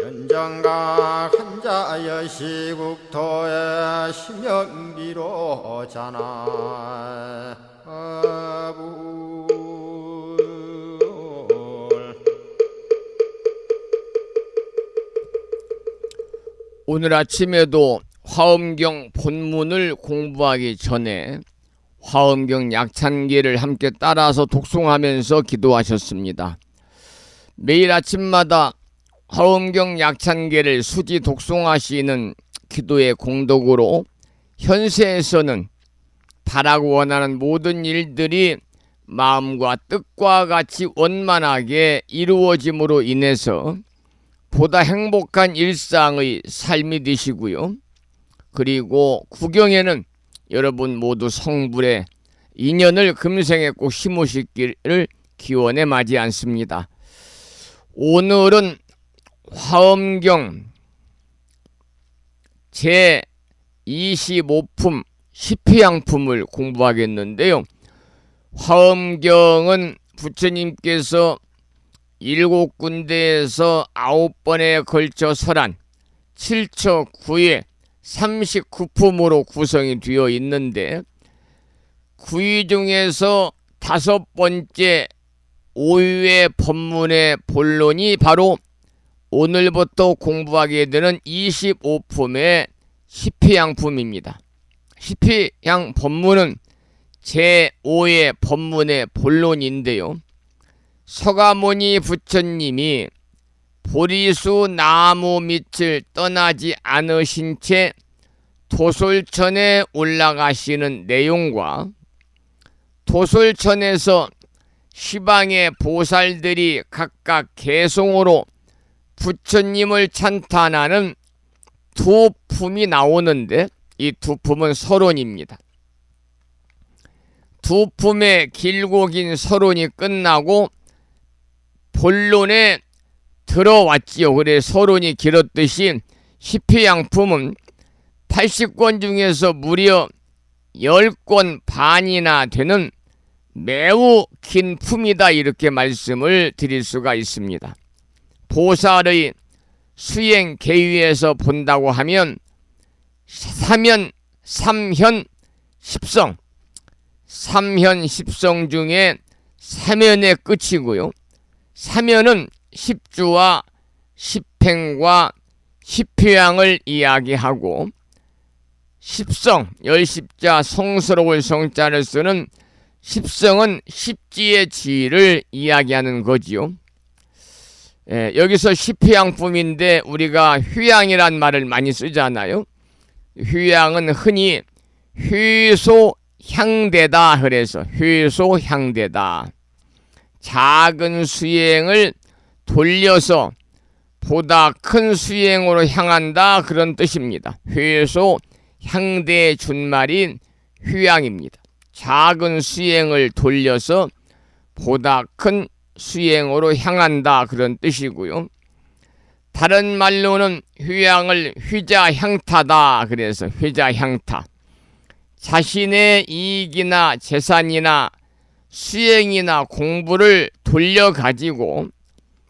현정각 한자 여시국토의 심영비로 자나 오늘 아침에도 화엄경 본문을 공부하기 전에 화엄경 약찬기를 함께 따라서 독송하면서 기도하셨습니다. 매일 아침마다 화엄경 약찬기를 수지 독송하시는 기도의 공덕으로 현세에서는 바라고 원하는 모든 일들이 마음과 뜻과 같이 원만하게 이루어짐으로 인해서 보다 행복한 일상의 삶이 되시고요. 그리고 구경에는 여러분 모두 성불의 인연을 금생에 꼭 심으시기를 기원에 맞이 않습니다. 오늘은 화엄경 제25품 십희양품을 공부하겠는데요. 화엄경은 부처님께서 7군데에서 9번에 걸쳐 설한 7처 9회 39품으로 구성이 되어 있는데, 9위 중에서 5번째 5위의 법문의 본론이 바로 오늘부터 공부하게 되는 25품의 십희양품입니다. 십희양 법문은 제5의 법문의 본론인데요. 서가모니 부처님이 보리수 나무 밑을 떠나지 않으신 채 도솔천에 올라가시는 내용과 도솔천에서 시방의 보살들이 각각 개송으로 부처님을 찬탄하는 두 품이 나오는데, 이 두 품은 서론입니다. 두 품의 길고 긴 서론이 끝나고 본론에 들어왔지요. 그래 서론이 길었듯이 십희양품은 80권 중에서 무려 10권 반이나 되는 매우 긴 품이다, 이렇게 말씀을 드릴 수가 있습니다. 보살의 수행 계위에서 본다고 하면 삼현, 십성, 삼현 십성 중에 삼현의 끝이고요. 삼현은 십주와 십행과 십휴양을 이야기하고, 십성, 열십자 성스러울 성자를 쓰는 십성은 십지의 지를 이야기하는 거지요. 여기서 십휴양품인데 우리가 휴양이란 말을 많이 쓰잖아요. 휴양은 흔히 휴소향대다 그래서 휴소향대다, 작은 수행을 돌려서 보다 큰 수행으로 향한다, 그런 뜻입니다. 휴소향대의 준말인 휴양입니다. 작은 수행을 돌려서 보다 큰 수행으로 향한다, 그런 뜻이고요. 다른 말로는 휴양을 휴자향타다 그래서 휴자향타, 자신의 이익이나 재산이나 수행이나 공부를 돌려가지고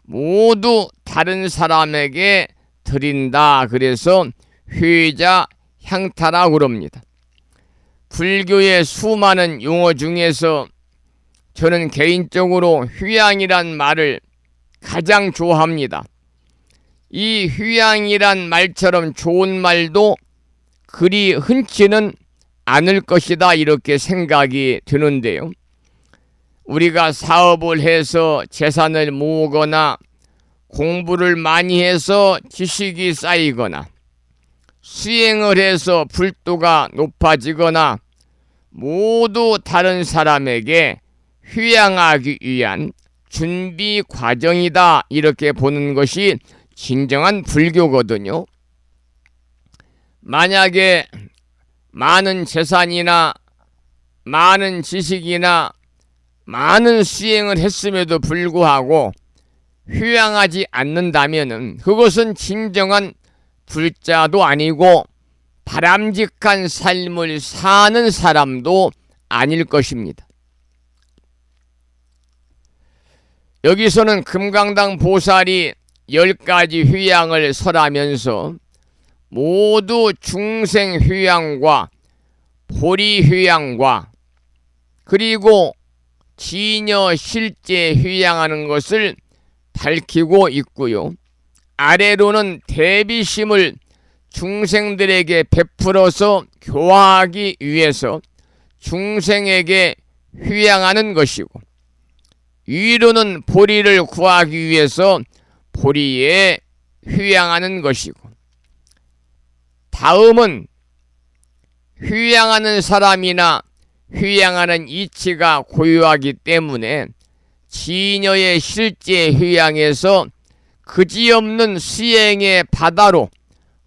모두 다른 사람에게 드린다, 그래서 휴자향타라고 그럽니다. 불교의 수많은 용어 중에서 저는 개인적으로 휴양이란 말을 가장 좋아합니다. 이 휴양이란 말처럼 좋은 말도 그리 흔치는 않을 것이다, 이렇게 생각이 드는데요. 우리가 사업을 해서 재산을 모으거나 공부를 많이 해서 지식이 쌓이거나 수행을 해서 불도가 높아지거나 모두 다른 사람에게 휴양하기 위한 준비 과정이다, 이렇게 보는 것이 진정한 불교거든요. 만약에 많은 재산이나 많은 지식이나 많은 수행을 했음에도 불구하고 휴양하지 않는다면 그것은 진정한 불자도 아니고 바람직한 삶을 사는 사람도 아닐 것입니다. 여기서는 금강당 보살이 10가지 휴양을 설하면서 모두 중생 휴양과 보리 휴양과 그리고 지녀 실제 휴양하는 것을 밝히고 있고요. 아래로는 대비심을 중생들에게 베풀어서 교화하기 위해서 중생에게 휴양하는 것이고, 위로는 보리를 구하기 위해서 보리에 휴양하는 것이고, 다음은 휴양하는 사람이나 휴양하는 이치가 고유하기 때문에 지녀의 실제 휴양에서 그지없는 수행의 바다로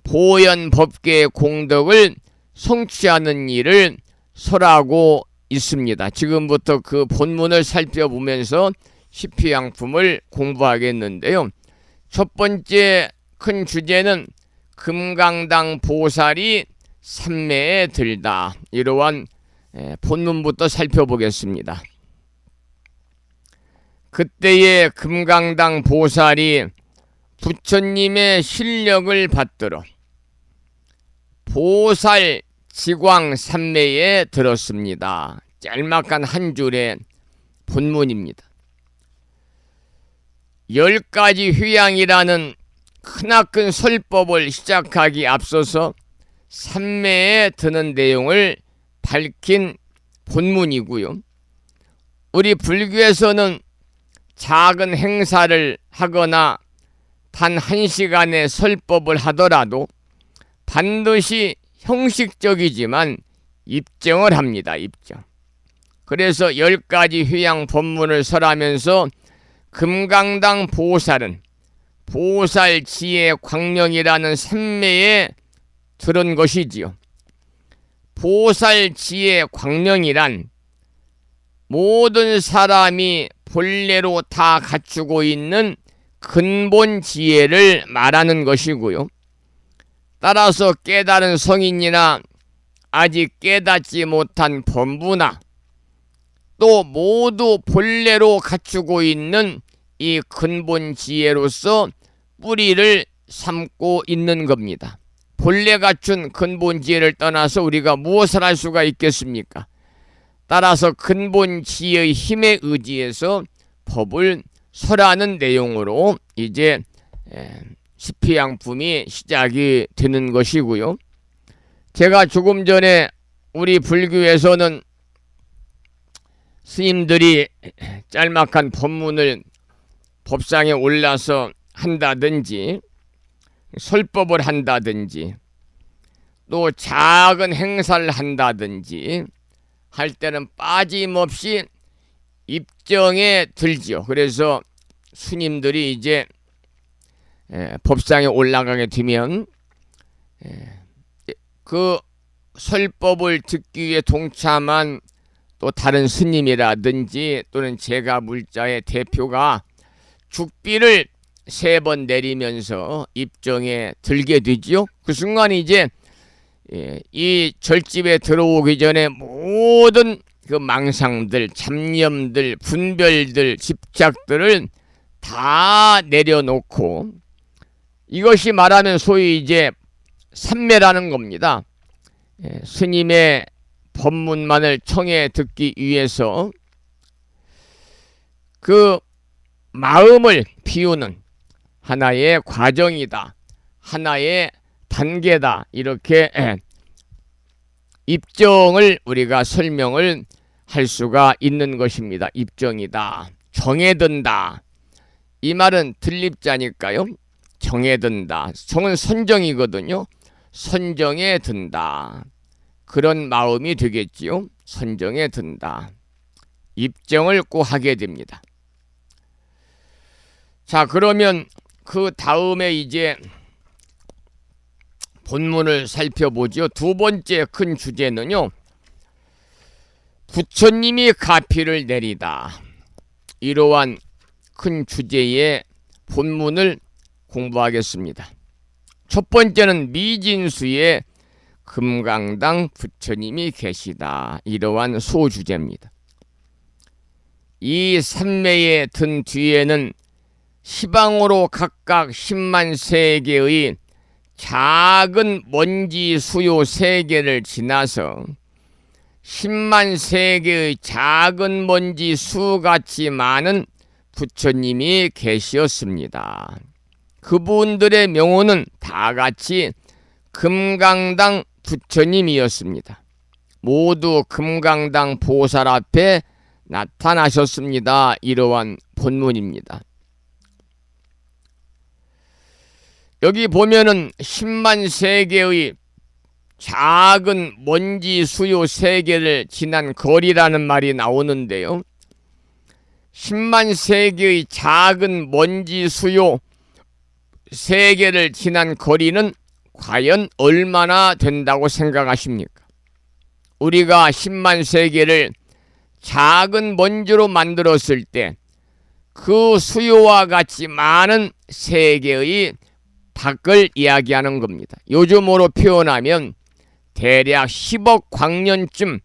보현법계의 공덕을 성취하는 일을 설하고 있습니다. 지금부터 그 본문을 살펴보면서 십휴양품을 공부하겠는데요. 첫 번째 큰 주제는 금강당 보살이 삼매에 들다. 이러한 본문부터 살펴보겠습니다. 그때의 금강당 보살이 부처님의 실력을 받들어 보살 지광 삼매에 들었습니다. 짤막한 한 줄의 본문입니다. 10가지 휴양이라는 크나큰 설법을 시작하기 앞서서 삼매에 드는 내용을 밝힌 본문이고요. 우리 불교에서는 작은 행사를 하거나 단 1시간의 설법을 하더라도 반드시 형식적이지만 입정을 합니다. 입정. 그래서 10가지 휴양 법문을 설하면서 금강당 보살은 보살 지혜 광명이라는 삼매에 들은 것이지요. 보살 지혜 광명이란 모든 사람이 본래로 다 갖추고 있는 근본 지혜를 말하는 것이고요. 따라서 깨달은 성인이나 아직 깨닫지 못한 범부나 또 모두 본래로 갖추고 있는 이 근본 지혜로서 뿌리를 삼고 있는 겁니다. 본래 갖춘 근본 지혜를 떠나서 우리가 무엇을 할 수가 있겠습니까? 따라서 근본 지혜의 힘에 의지해서 법을 설하는 내용으로 이제 십휴양품이 시작이 되는 것이고요. 제가 조금 전에 우리 불교에서는 스님들이 짤막한 법문을 법상에 올라서 한다든지 설법을 한다든지 또 작은 행사를 한다든지 할 때는 빠짐없이 입정에 들지요. 그래서 스님들이 이제 법상에 올라가게 되면 그 설법을 듣기 위해 동참한 또 다른 스님이라든지 또는 제가 물자의 대표가 죽비를 3번 내리면서 입정에 들게 되지요. 그 순간 이제 이 절집에 들어오기 전에 모든 그 망상들, 잡념들, 분별들, 집착들을 다 내려놓고 이것이 말하면 소위 이제 삼매라는 겁니다. 스님의 법문만을 청해 듣기 위해서 그 마음을 비우는 하나의 과정이다. 하나의 단계다. 이렇게 입정을 우리가 설명을 할 수가 있는 것입니다. 입정이다. 정에 든다. 이 말은 들립자니까요. 정에 든다. 정은 선정이거든요. 선정에 든다. 그런 마음이 되겠지요. 선정에 든다. 입정을 꼭 하게 됩니다. 자, 그러면 그 다음에 이제 본문을 살펴보죠. 두 번째 큰 주제는요. 부처님이 가피를 내리다. 이러한 큰 주제의 본문을 공부하겠습니다. 첫 번째는 미진수의 금강당 부처님이 계시다. 이러한 소주제입니다. 이 삼매에 든 뒤에는 시방으로 각각 10만 세계의 작은 먼지 수요 세계를 지나서 10만 세계의 작은 먼지 수같이 많은 부처님이 계시었습니다. 그분들의 명호는 다 같이 금강당 부처님이었습니다. 모두 금강당 보살 앞에 나타나셨습니다. 이러한 본문입니다. 여기 보면은 10만 세계의 작은 먼지 수요 세계를 지난 거리라는 말이 나오는데요. 10만 세계의 작은 먼지 수요 세계를 지난 거리는 과연 얼마나 된다고 생각하십니까? 우리가 10만 세계를 작은 먼지로 만들었을 때 그 수요와 같이 많은 세계의 밖을 이야기하는 겁니다. 요즘으로 표현하면 대략 10억 광년쯤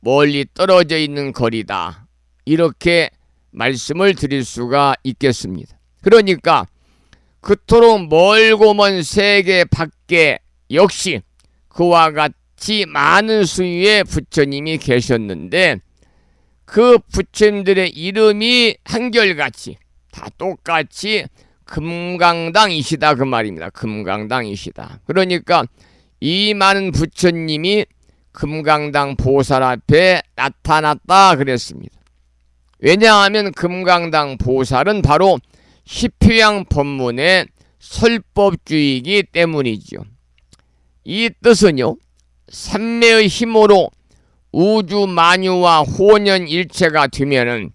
멀리 떨어져 있는 거리다. 이렇게 말씀을 드릴 수가 있겠습니다. 그러니까 그토록 멀고 먼 세계 밖에 역시 그와 같이 많은 수위의 부처님이 계셨는데 그 부처님들의 이름이 한결같이 다 똑같이 금강당이시다 그 말입니다. 금강당이시다. 그러니까 이 많은 부처님이 금강당 보살 앞에 나타났다 그랬습니다. 왜냐하면 금강당 보살은 바로 십휴양 법문의 설법주의이기 때문이지요. 이 뜻은요, 삼매의 힘으로 우주 만유와 혼연일체가 되면은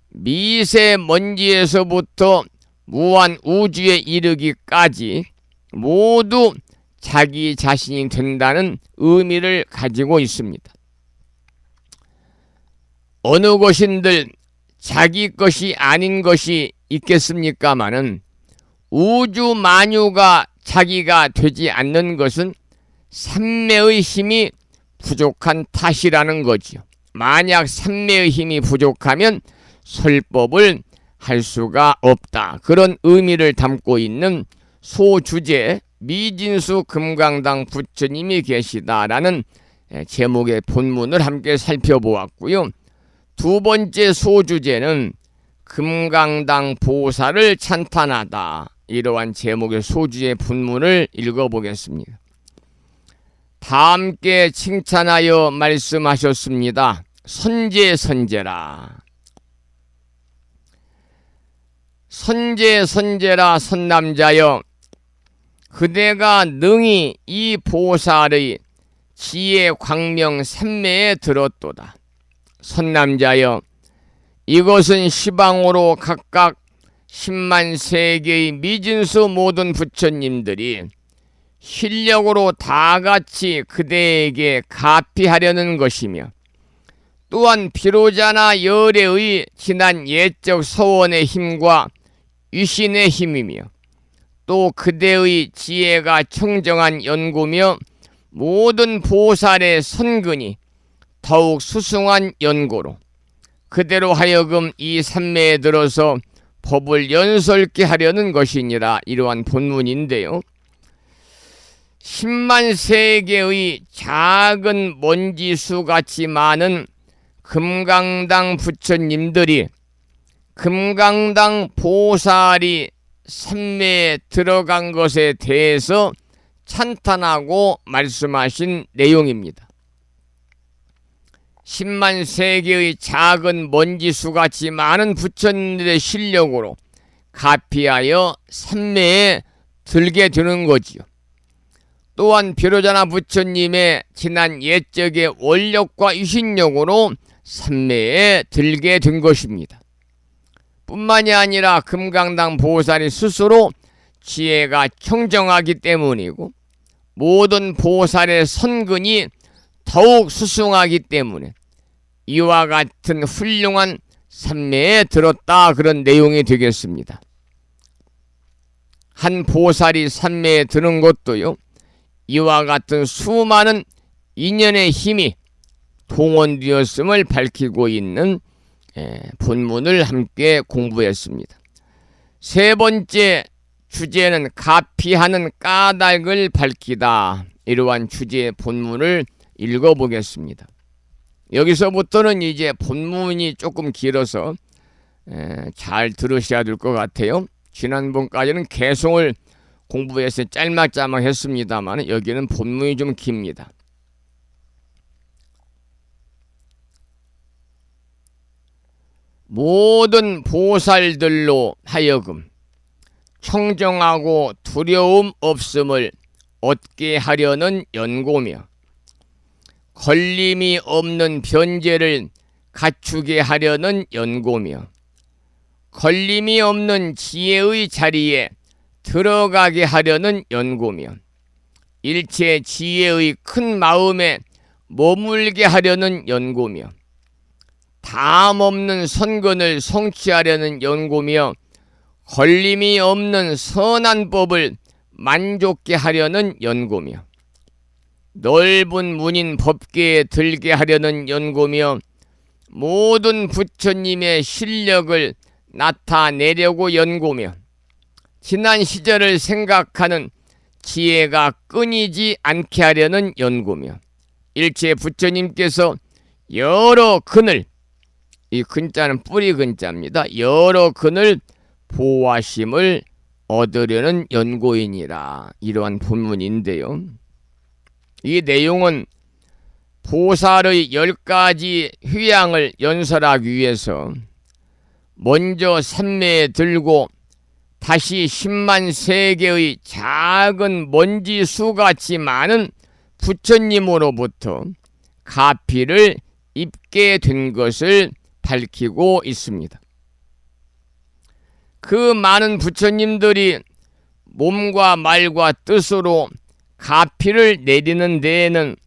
미세먼지에서부터 무한 우주에 이르기까지 모두 자기 자신이 된다는 의미를 가지고 있습니다. 어느 것인들 자기 것이 아닌 것이 있겠습니까마는 우주 만유가 자기가 되지 않는 것은 삼매의 힘이 부족한 탓이라는 거지요. 만약 삼매의 힘이 부족하면 설법을 할 수가 없다. 그런 의미를 담고 있는 소주제 미진수 금강당 부처님이 계시다라는 제목의 본문을 함께 살펴보았고요. 두 번째 소주제는 금강당 보살을 찬탄하다. 이러한 제목의 소주의 본문을 읽어보겠습니다. 다 함께 칭찬하여 말씀하셨습니다. 선제선제라. 선제선제라 선남자여, 그대가 능히 이 보살의 지혜 광명 삼매에 들었도다. 선남자여, 이것은 시방으로 각각 10만 세계의 미진수 모든 부처님들이 실력으로 다 같이 그대에게 가피하려는 것이며, 또한 비로자나 열애의 지난 예적 서원의 힘과 유신의 힘이며, 또 그대의 지혜가 청정한 연구며 모든 보살의 선근이 더욱 수승한 연고로 그대로 하여금 이 삼매에 들어서 법을 연설케 하려는 것이니라. 이러한 본문인데요. 10만 세계의 작은 먼지수같이 많은 금강당 부처님들이 금강당 보살이 삼매에 들어간 것에 대해서 찬탄하고 말씀하신 내용입니다. 10만 세계의 작은 먼지수같이 많은 부처님들의 실력으로 가피하여 삼매에 들게 되는 거지요. 또한 비로자나 부처님의 지난 옛적의 원력과 유신력으로 삼매에 들게 된 것입니다. 뿐만이 아니라 금강당 보살이 스스로 지혜가 청정하기 때문이고 모든 보살의 선근이 더욱 수승하기 때문에 이와 같은 훌륭한 삼매에 들었다, 그런 내용이 되겠습니다. 한 보살이 삼매에 드는 것도요, 이와 같은 수많은 인연의 힘이 동원되었음을 밝히고 있는 본문을 함께 공부했습니다. 세 번째 주제는 가피하는 까닭을 밝히다. 이러한 주제의 본문을 읽어보겠습니다. 여기서부터는 이제 본문이 조금 길어서 잘 들으셔야 될 것 같아요. 지난번까지는 개송을 공부해서 짤막짤막 했습니다만 여기는 본문이 좀 깁니다. 모든 보살들로 하여금 청정하고 두려움 없음을 얻게 하려는 연고며 걸림이 없는 변제를 갖추게 하려는 연고며 걸림이 없는 지혜의 자리에 들어가게 하려는 연고며 일체 지혜의 큰 마음에 머물게 하려는 연고며 담 없는 선근을 성취하려는 연고며 걸림이 없는 선한 법을 만족게 하려는 연고며 넓은 문인 법계에 들게 하려는 연고며 모든 부처님의 실력을 나타내려고 연고며 지난 시절을 생각하는 지혜가 끊이지 않게 하려는 연고며 일체 부처님께서 여러 근을, 이 근자는 뿌리 근자입니다. 여러 근을 보호하심을 얻으려는 연고이니라. 이러한 본문인데요. 이 내용은 보살의 10가지 휴양을 연설하기 위해서 먼저 산매에 들고 다시 10만 세계의 작은 먼지 수같이 많은 부처님으로부터 가피를 입게 된 것을 밝히고 있습니다. 그 많은 부처님들이 몸과 말과 뜻으로 가피를 내리는 데에는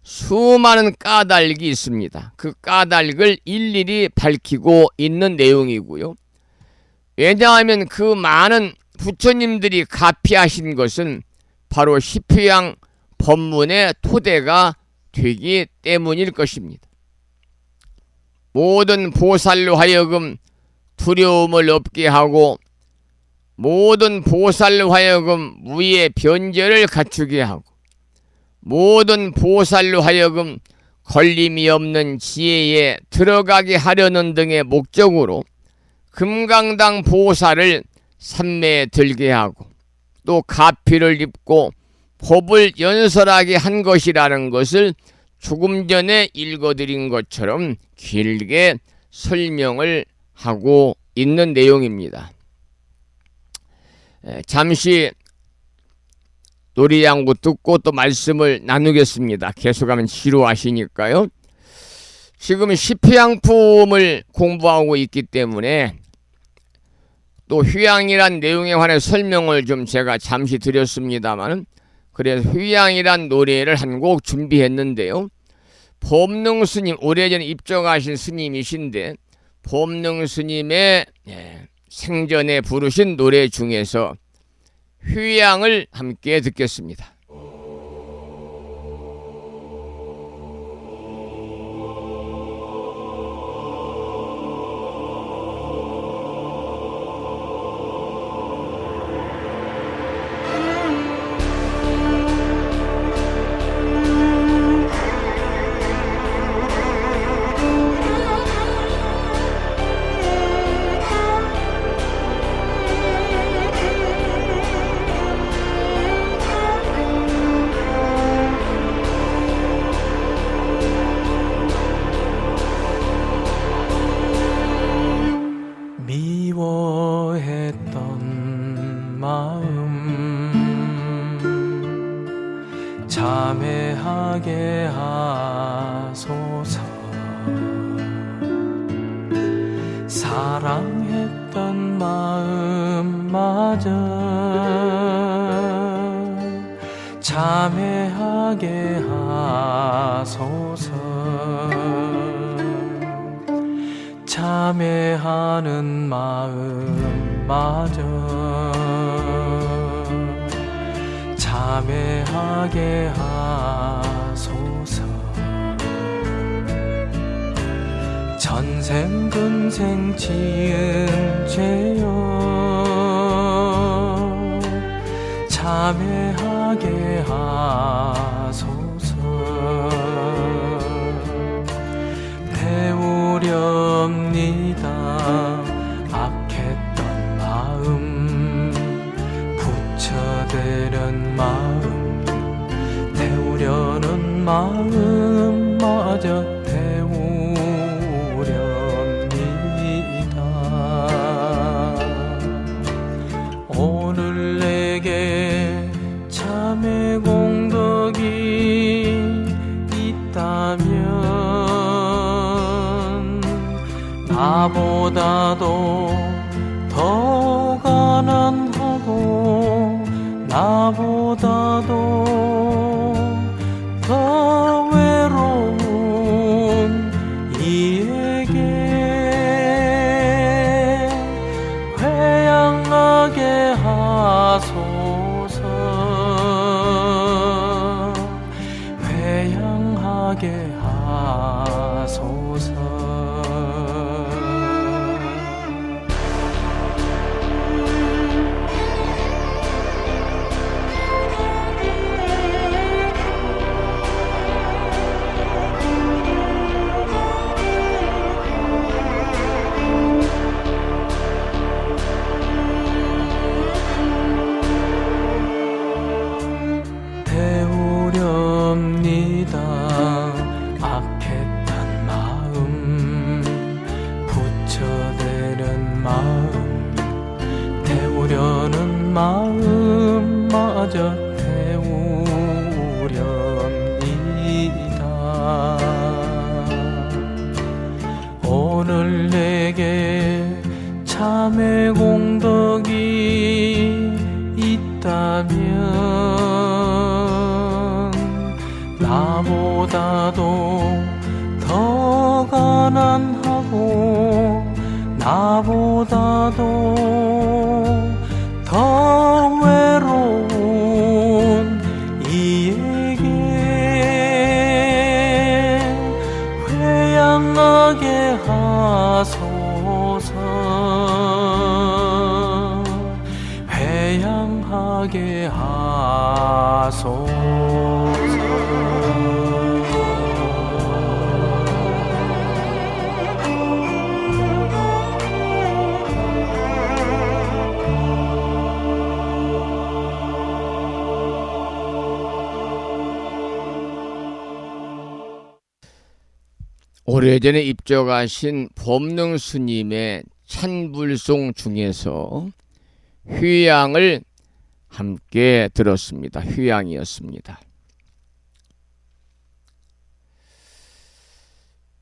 수많은 까닭이 있습니다. 그 까닭을 일일이 밝히고 있는 내용이고요. 왜냐하면 그 많은 부처님들이 가피하신 것은 바로 십휴양 법문의 토대가 되기 때문일 것입니다. 모든 보살로 하여금 두려움을 없게 하고 모든 보살로 하여금 무의 변제를 갖추게 하고 모든 보살로 하여금 걸림이 없는 지혜에 들어가게 하려는 등의 목적으로 금강당 보살을 산매에 들게 하고 또 가피를 입고 법을 연설하게 한 것이라는 것을 조금 전에 읽어드린 것처럼 길게 설명을 하고 있는 내용입니다. 잠시 노래양구 듣고 또 말씀을 나누겠습니다. 계속하면 지루하시니까요. 지금 십휴양품을 공부하고 있기 때문에 또 휴양이란 내용에 관해 설명을 좀 제가 잠시 드렸습니다만 그래서 휴양이란 노래를 한 곡 준비했는데요. 법능 스님, 오래전에 입정하신 스님이신데 법능 스님의 생전에 부르신 노래 중에서 휴양을 함께 듣겠습니다. 미워했던 마음 참회하게 하소서. 사랑했던 마음마저 참회하게 하소서. 참회하는 마음마저 참회하게 하소서. 전생 근생 지은 죄요 참회하게 하소서. 배우렵니다 악했던 마음, 부처되는 마음, 태우려는 마음마저 태우렵니다. 오늘 내게 참회 공덕이 있다면 나보다도 더 가난하고 나보다도 더 외로운 이에게 회양하게 하소서. 회양하게 하소서. 태우렵니다 악했던 마음, 부처되는 마음, 태우려는 마음마저 태우렵니다. 오늘 내게 참회 공덕이 있다면 나보다도 더 가난하고 나보다도 더 외로운 이에게 회양하게 하소서. 회양하게 하소서. 오래전에 입적하신 법능 스님의 찬불송 중에서 휴양을 함께 들었습니다. 휴양이었습니다.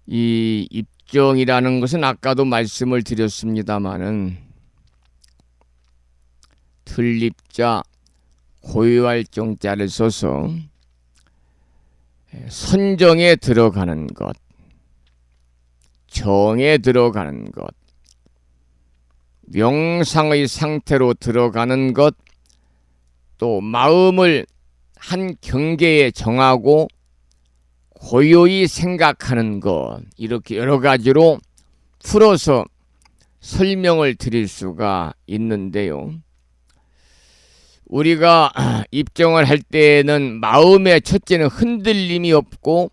이 입정이라는 것은 아까도 말씀을 드렸습니다마는 들립자 고유할 정자를 써서 선정에 들어가는 것, 정에 들어가는 것, 명상의 상태로 들어가는 것, 또 마음을 한 경계에 정하고 고요히 생각하는 것, 이렇게 여러 가지로 풀어서 설명을 드릴 수가 있는데요. 우리가 입정을 할 때에는 마음의 첫째는 흔들림이 없고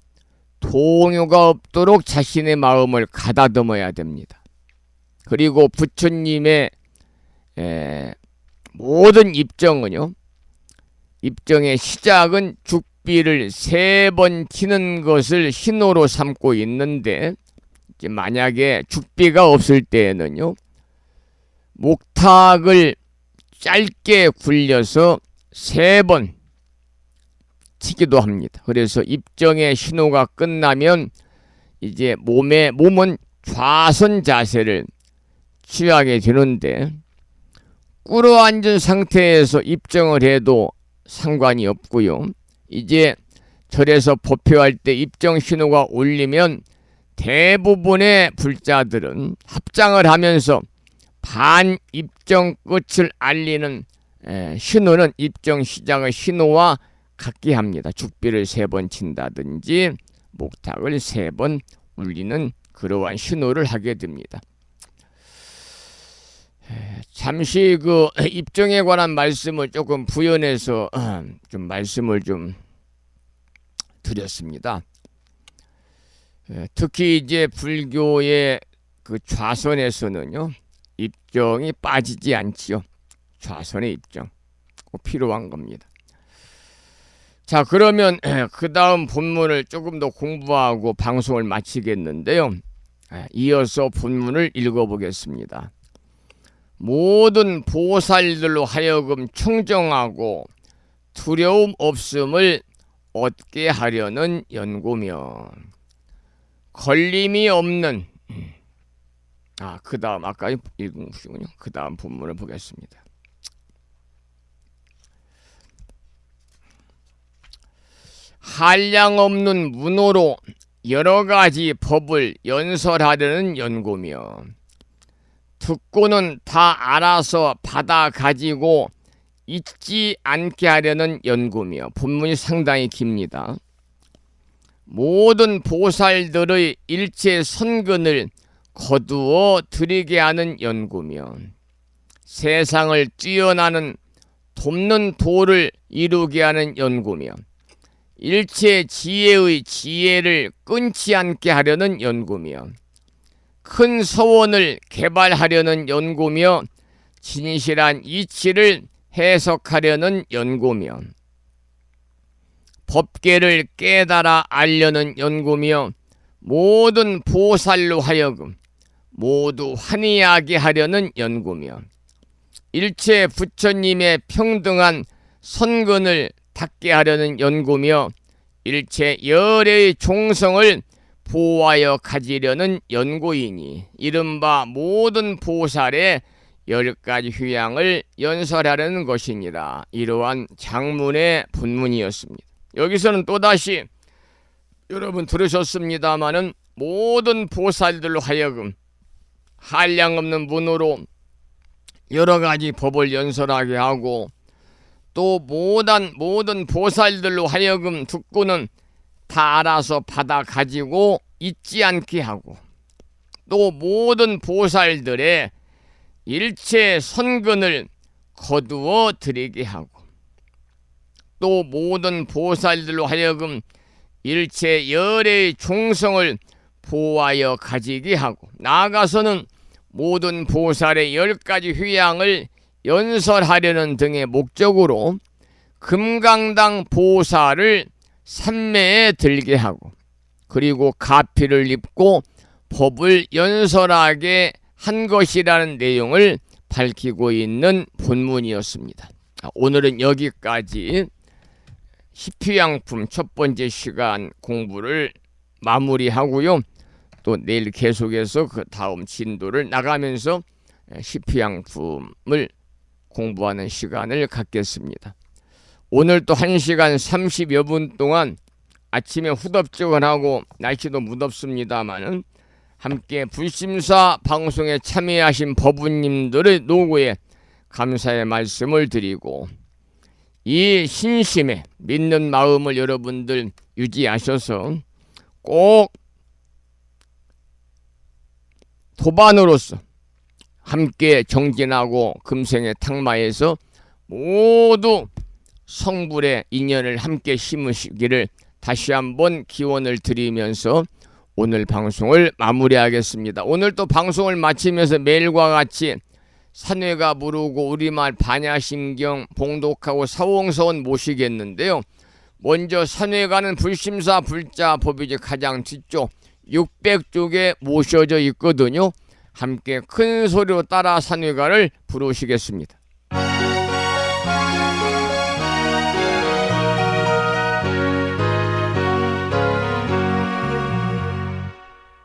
동요가 없도록 자신의 마음을 가다듬어야 됩니다. 그리고 부처님의 모든 입정은요, 입정의 시작은 죽비를 3번 치는 것을 신호로 삼고 있는데, 이제 만약에 죽비가 없을 때에는요, 목탁을 짧게 굴려서 3번 치기도 합니다. 그래서 입정의 신호가 끝나면 이제 몸은 좌선 자세를 취하게 되는데, 꿇어 앉은 상태에서 입정을 해도 상관이 없고요. 이제 절에서 법회할 때 입정 신호가 울리면 대부분의 불자들은 합장을 하면서 반 입정 끝을 알리는 신호는 입정 시작의 신호와 같게 합니다. 죽비를 3번 친다든지 목탁을 3번 울리는 그러한 신호를 하게 됩니다. 잠시 그 입정에 관한 말씀을 조금 부연해서 좀 말씀을 좀 드렸습니다. 특히 이제 불교의 그 좌선에서는요, 입정이 빠지지 않지요. 좌선의 입정 꼭 필요한 겁니다. 자, 그러면 그 다음 본문을 조금 더 공부하고 방송을 마치겠는데요. 이어서 본문을 읽어보겠습니다. 모든 보살들로 하여금 청정하고 두려움 없음을 얻게 하려는 연고며 걸림이 없는 그 다음 아까 읽은 것이군요. 그 다음 본문을 보겠습니다. 한량 없는 문호로 여러 가지 법을 연설하려는 연고며 듣고는 다 알아서 받아 가지고 잊지 않게 하려는 연고며 본문이 상당히 깁니다. 모든 보살들의 일체 선근을 거두어 드리게 하는 연고며 세상을 뛰어나는 돕는 도를 이루게 하는 연고며 일체 지혜의 지혜를 끊지 않게 하려는 연고며 큰 서원을 개발하려는 연고며 진실한 이치를 해석하려는 연고며 법계를 깨달아 알려는 연고며 모든 보살로 하여금 모두 환희하게 하려는 연고며 일체 부처님의 평등한 선근을 닦게 하려는 연고며 일체 열의 종성을 보호하여 가지려는 연고이니 이른바 모든 보살의 10가지 휴양을 연설하려는 것이니라. 이러한 장문의 본문이었습니다. 여기서는 또다시 여러분 들으셨습니다마는 모든 보살들로 하여금 한량없는 문으로 여러 가지 법을 연설하게 하고 또 모든 보살들로 하여금 듣고는 다 알아서 받아 가지고 잊지 않게 하고 또 모든 보살들의 일체 선근을 거두어 드리게 하고 또 모든 보살들로 하여금 일체 열의 종성을 보호하여 가지게 하고 나아가서는 모든 보살의 10가지 휴양을 연설하려는 등의 목적으로 금강당 보살을 삼매에 들게 하고 그리고 가피를 입고 법을 연설하게 한 것이라는 내용을 밝히고 있는 본문이었습니다. 오늘은 여기까지 십휴양품 첫 번째 시간 공부를 마무리하고요. 또 내일 계속해서 그 다음 진도를 나가면서 십휴양품을 공부하는 시간을 갖겠습니다. 오늘 또 1시간 30여 분 동안 아침에 후덥지근하고 날씨도 무덥습니다마는 함께 불심사 방송에 참여하신 법우님들의 노고에 감사의 말씀을 드리고 이 신심에 믿는 마음을 여러분들 유지하셔서 꼭 도반으로서 함께 정진하고 금생의 탁마에서 모두 성불의 인연을 함께 심으시기를 다시 한번 기원을 드리면서 오늘 방송을 마무리하겠습니다. 오늘 또 방송을 마치면서 매일과 같이 산회가 부르고 우리말 반야심경 봉독하고 사홍서원 모시겠는데요. 먼저 산회가는 불심사 불자 법이지 가장 뒤쪽 600쪽에 모셔져 있거든요. 함께 큰 소리로 따라 산회가를 부르시겠습니다.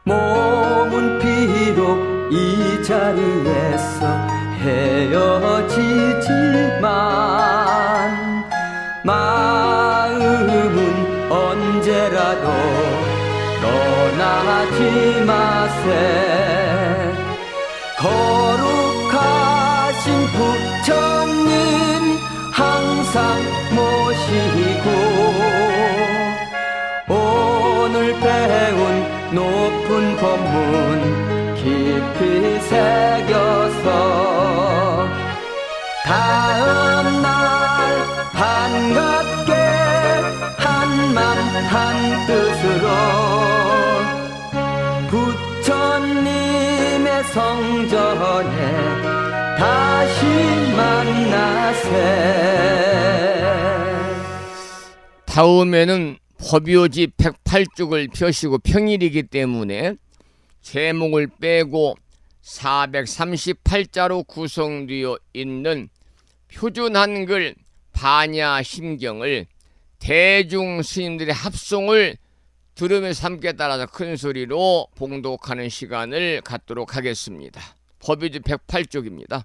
몸은 비록 이 자리에서 헤어지지만 마음은 언제라도 떠나지 마세. 거룩하신 부처님 항상 모시고 오늘 배운 높은 법문 깊이 새겨서 만날 반갑게 한맘 한뜻으로 부처님의 성전에 다시 만나세. 다음에는 법요지 108쪽을 펴시고 평일이기 때문에 제목을 빼고 438자로 구성되어 있는 표준 한글 반야 심경을 대중 스님들의 합송을 들으면서 함께 따라서 큰 소리로 봉독하는 시간을 갖도록 하겠습니다. 법요지 108쪽입니다.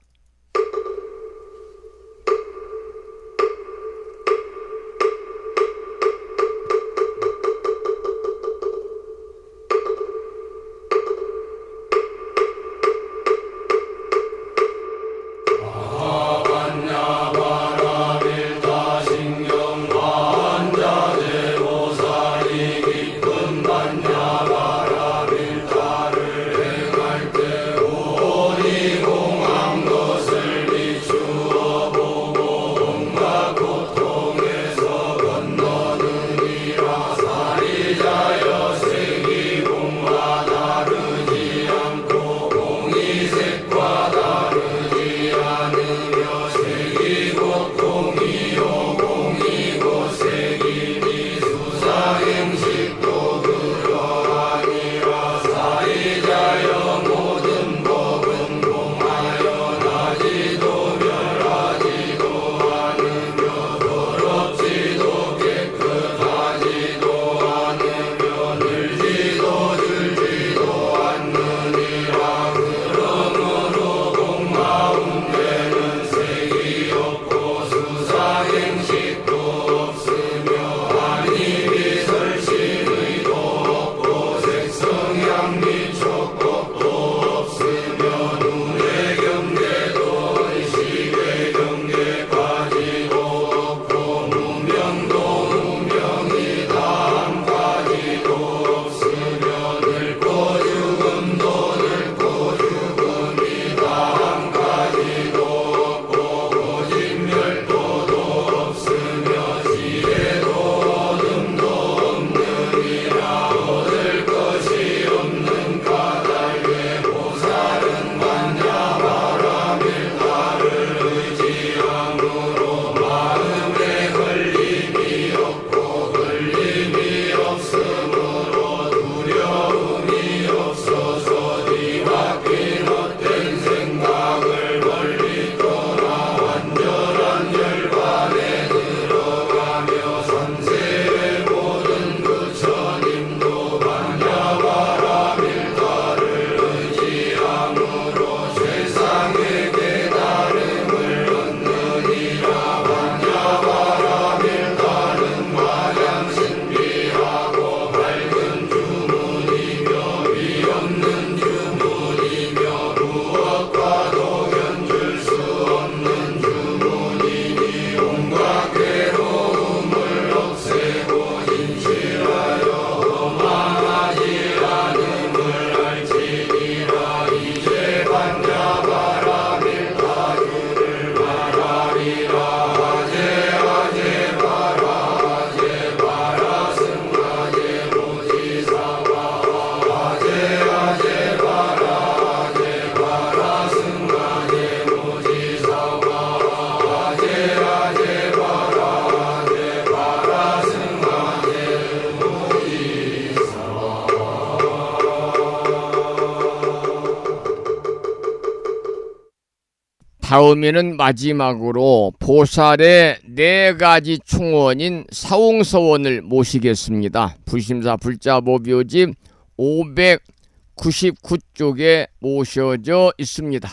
다음에는 마지막으로 보살의 4가지 충원인 사홍서원을 모시겠습니다. 부심사 불자법요집 599쪽에 모셔져 있습니다.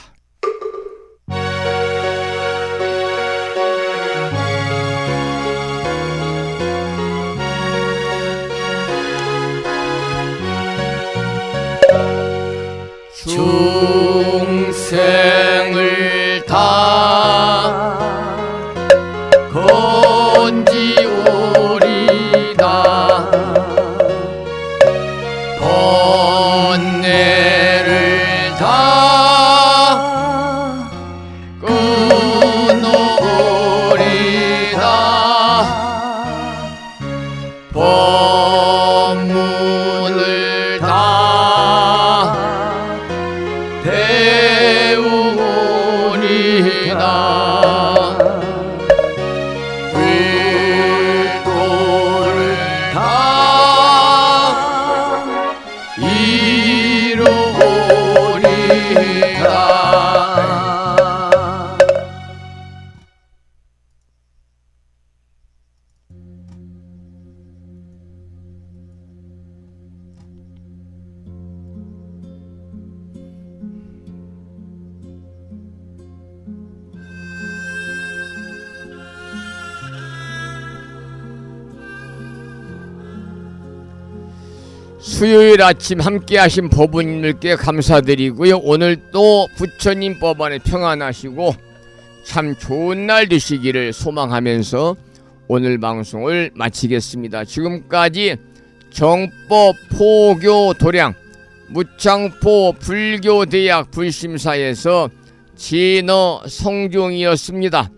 중생을 다 건지오리다 번뇌를 다 수요일 아침 함께하신 법부님들께 감사드리고요. 오늘 또 부처님 법안에 평안하시고 참 좋은 날 되시기를 소망하면서 오늘 방송을 마치겠습니다. 지금까지 정법 포교 도량 무창포 불교대학 불심사에서 진어 성종이었습니다.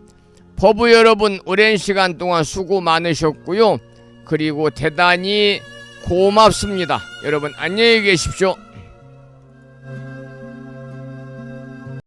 법부 여러분 오랜 시간 동안 수고 많으셨고요. 그리고 대단히 고맙습니다. 여러분 안녕히 계십시오.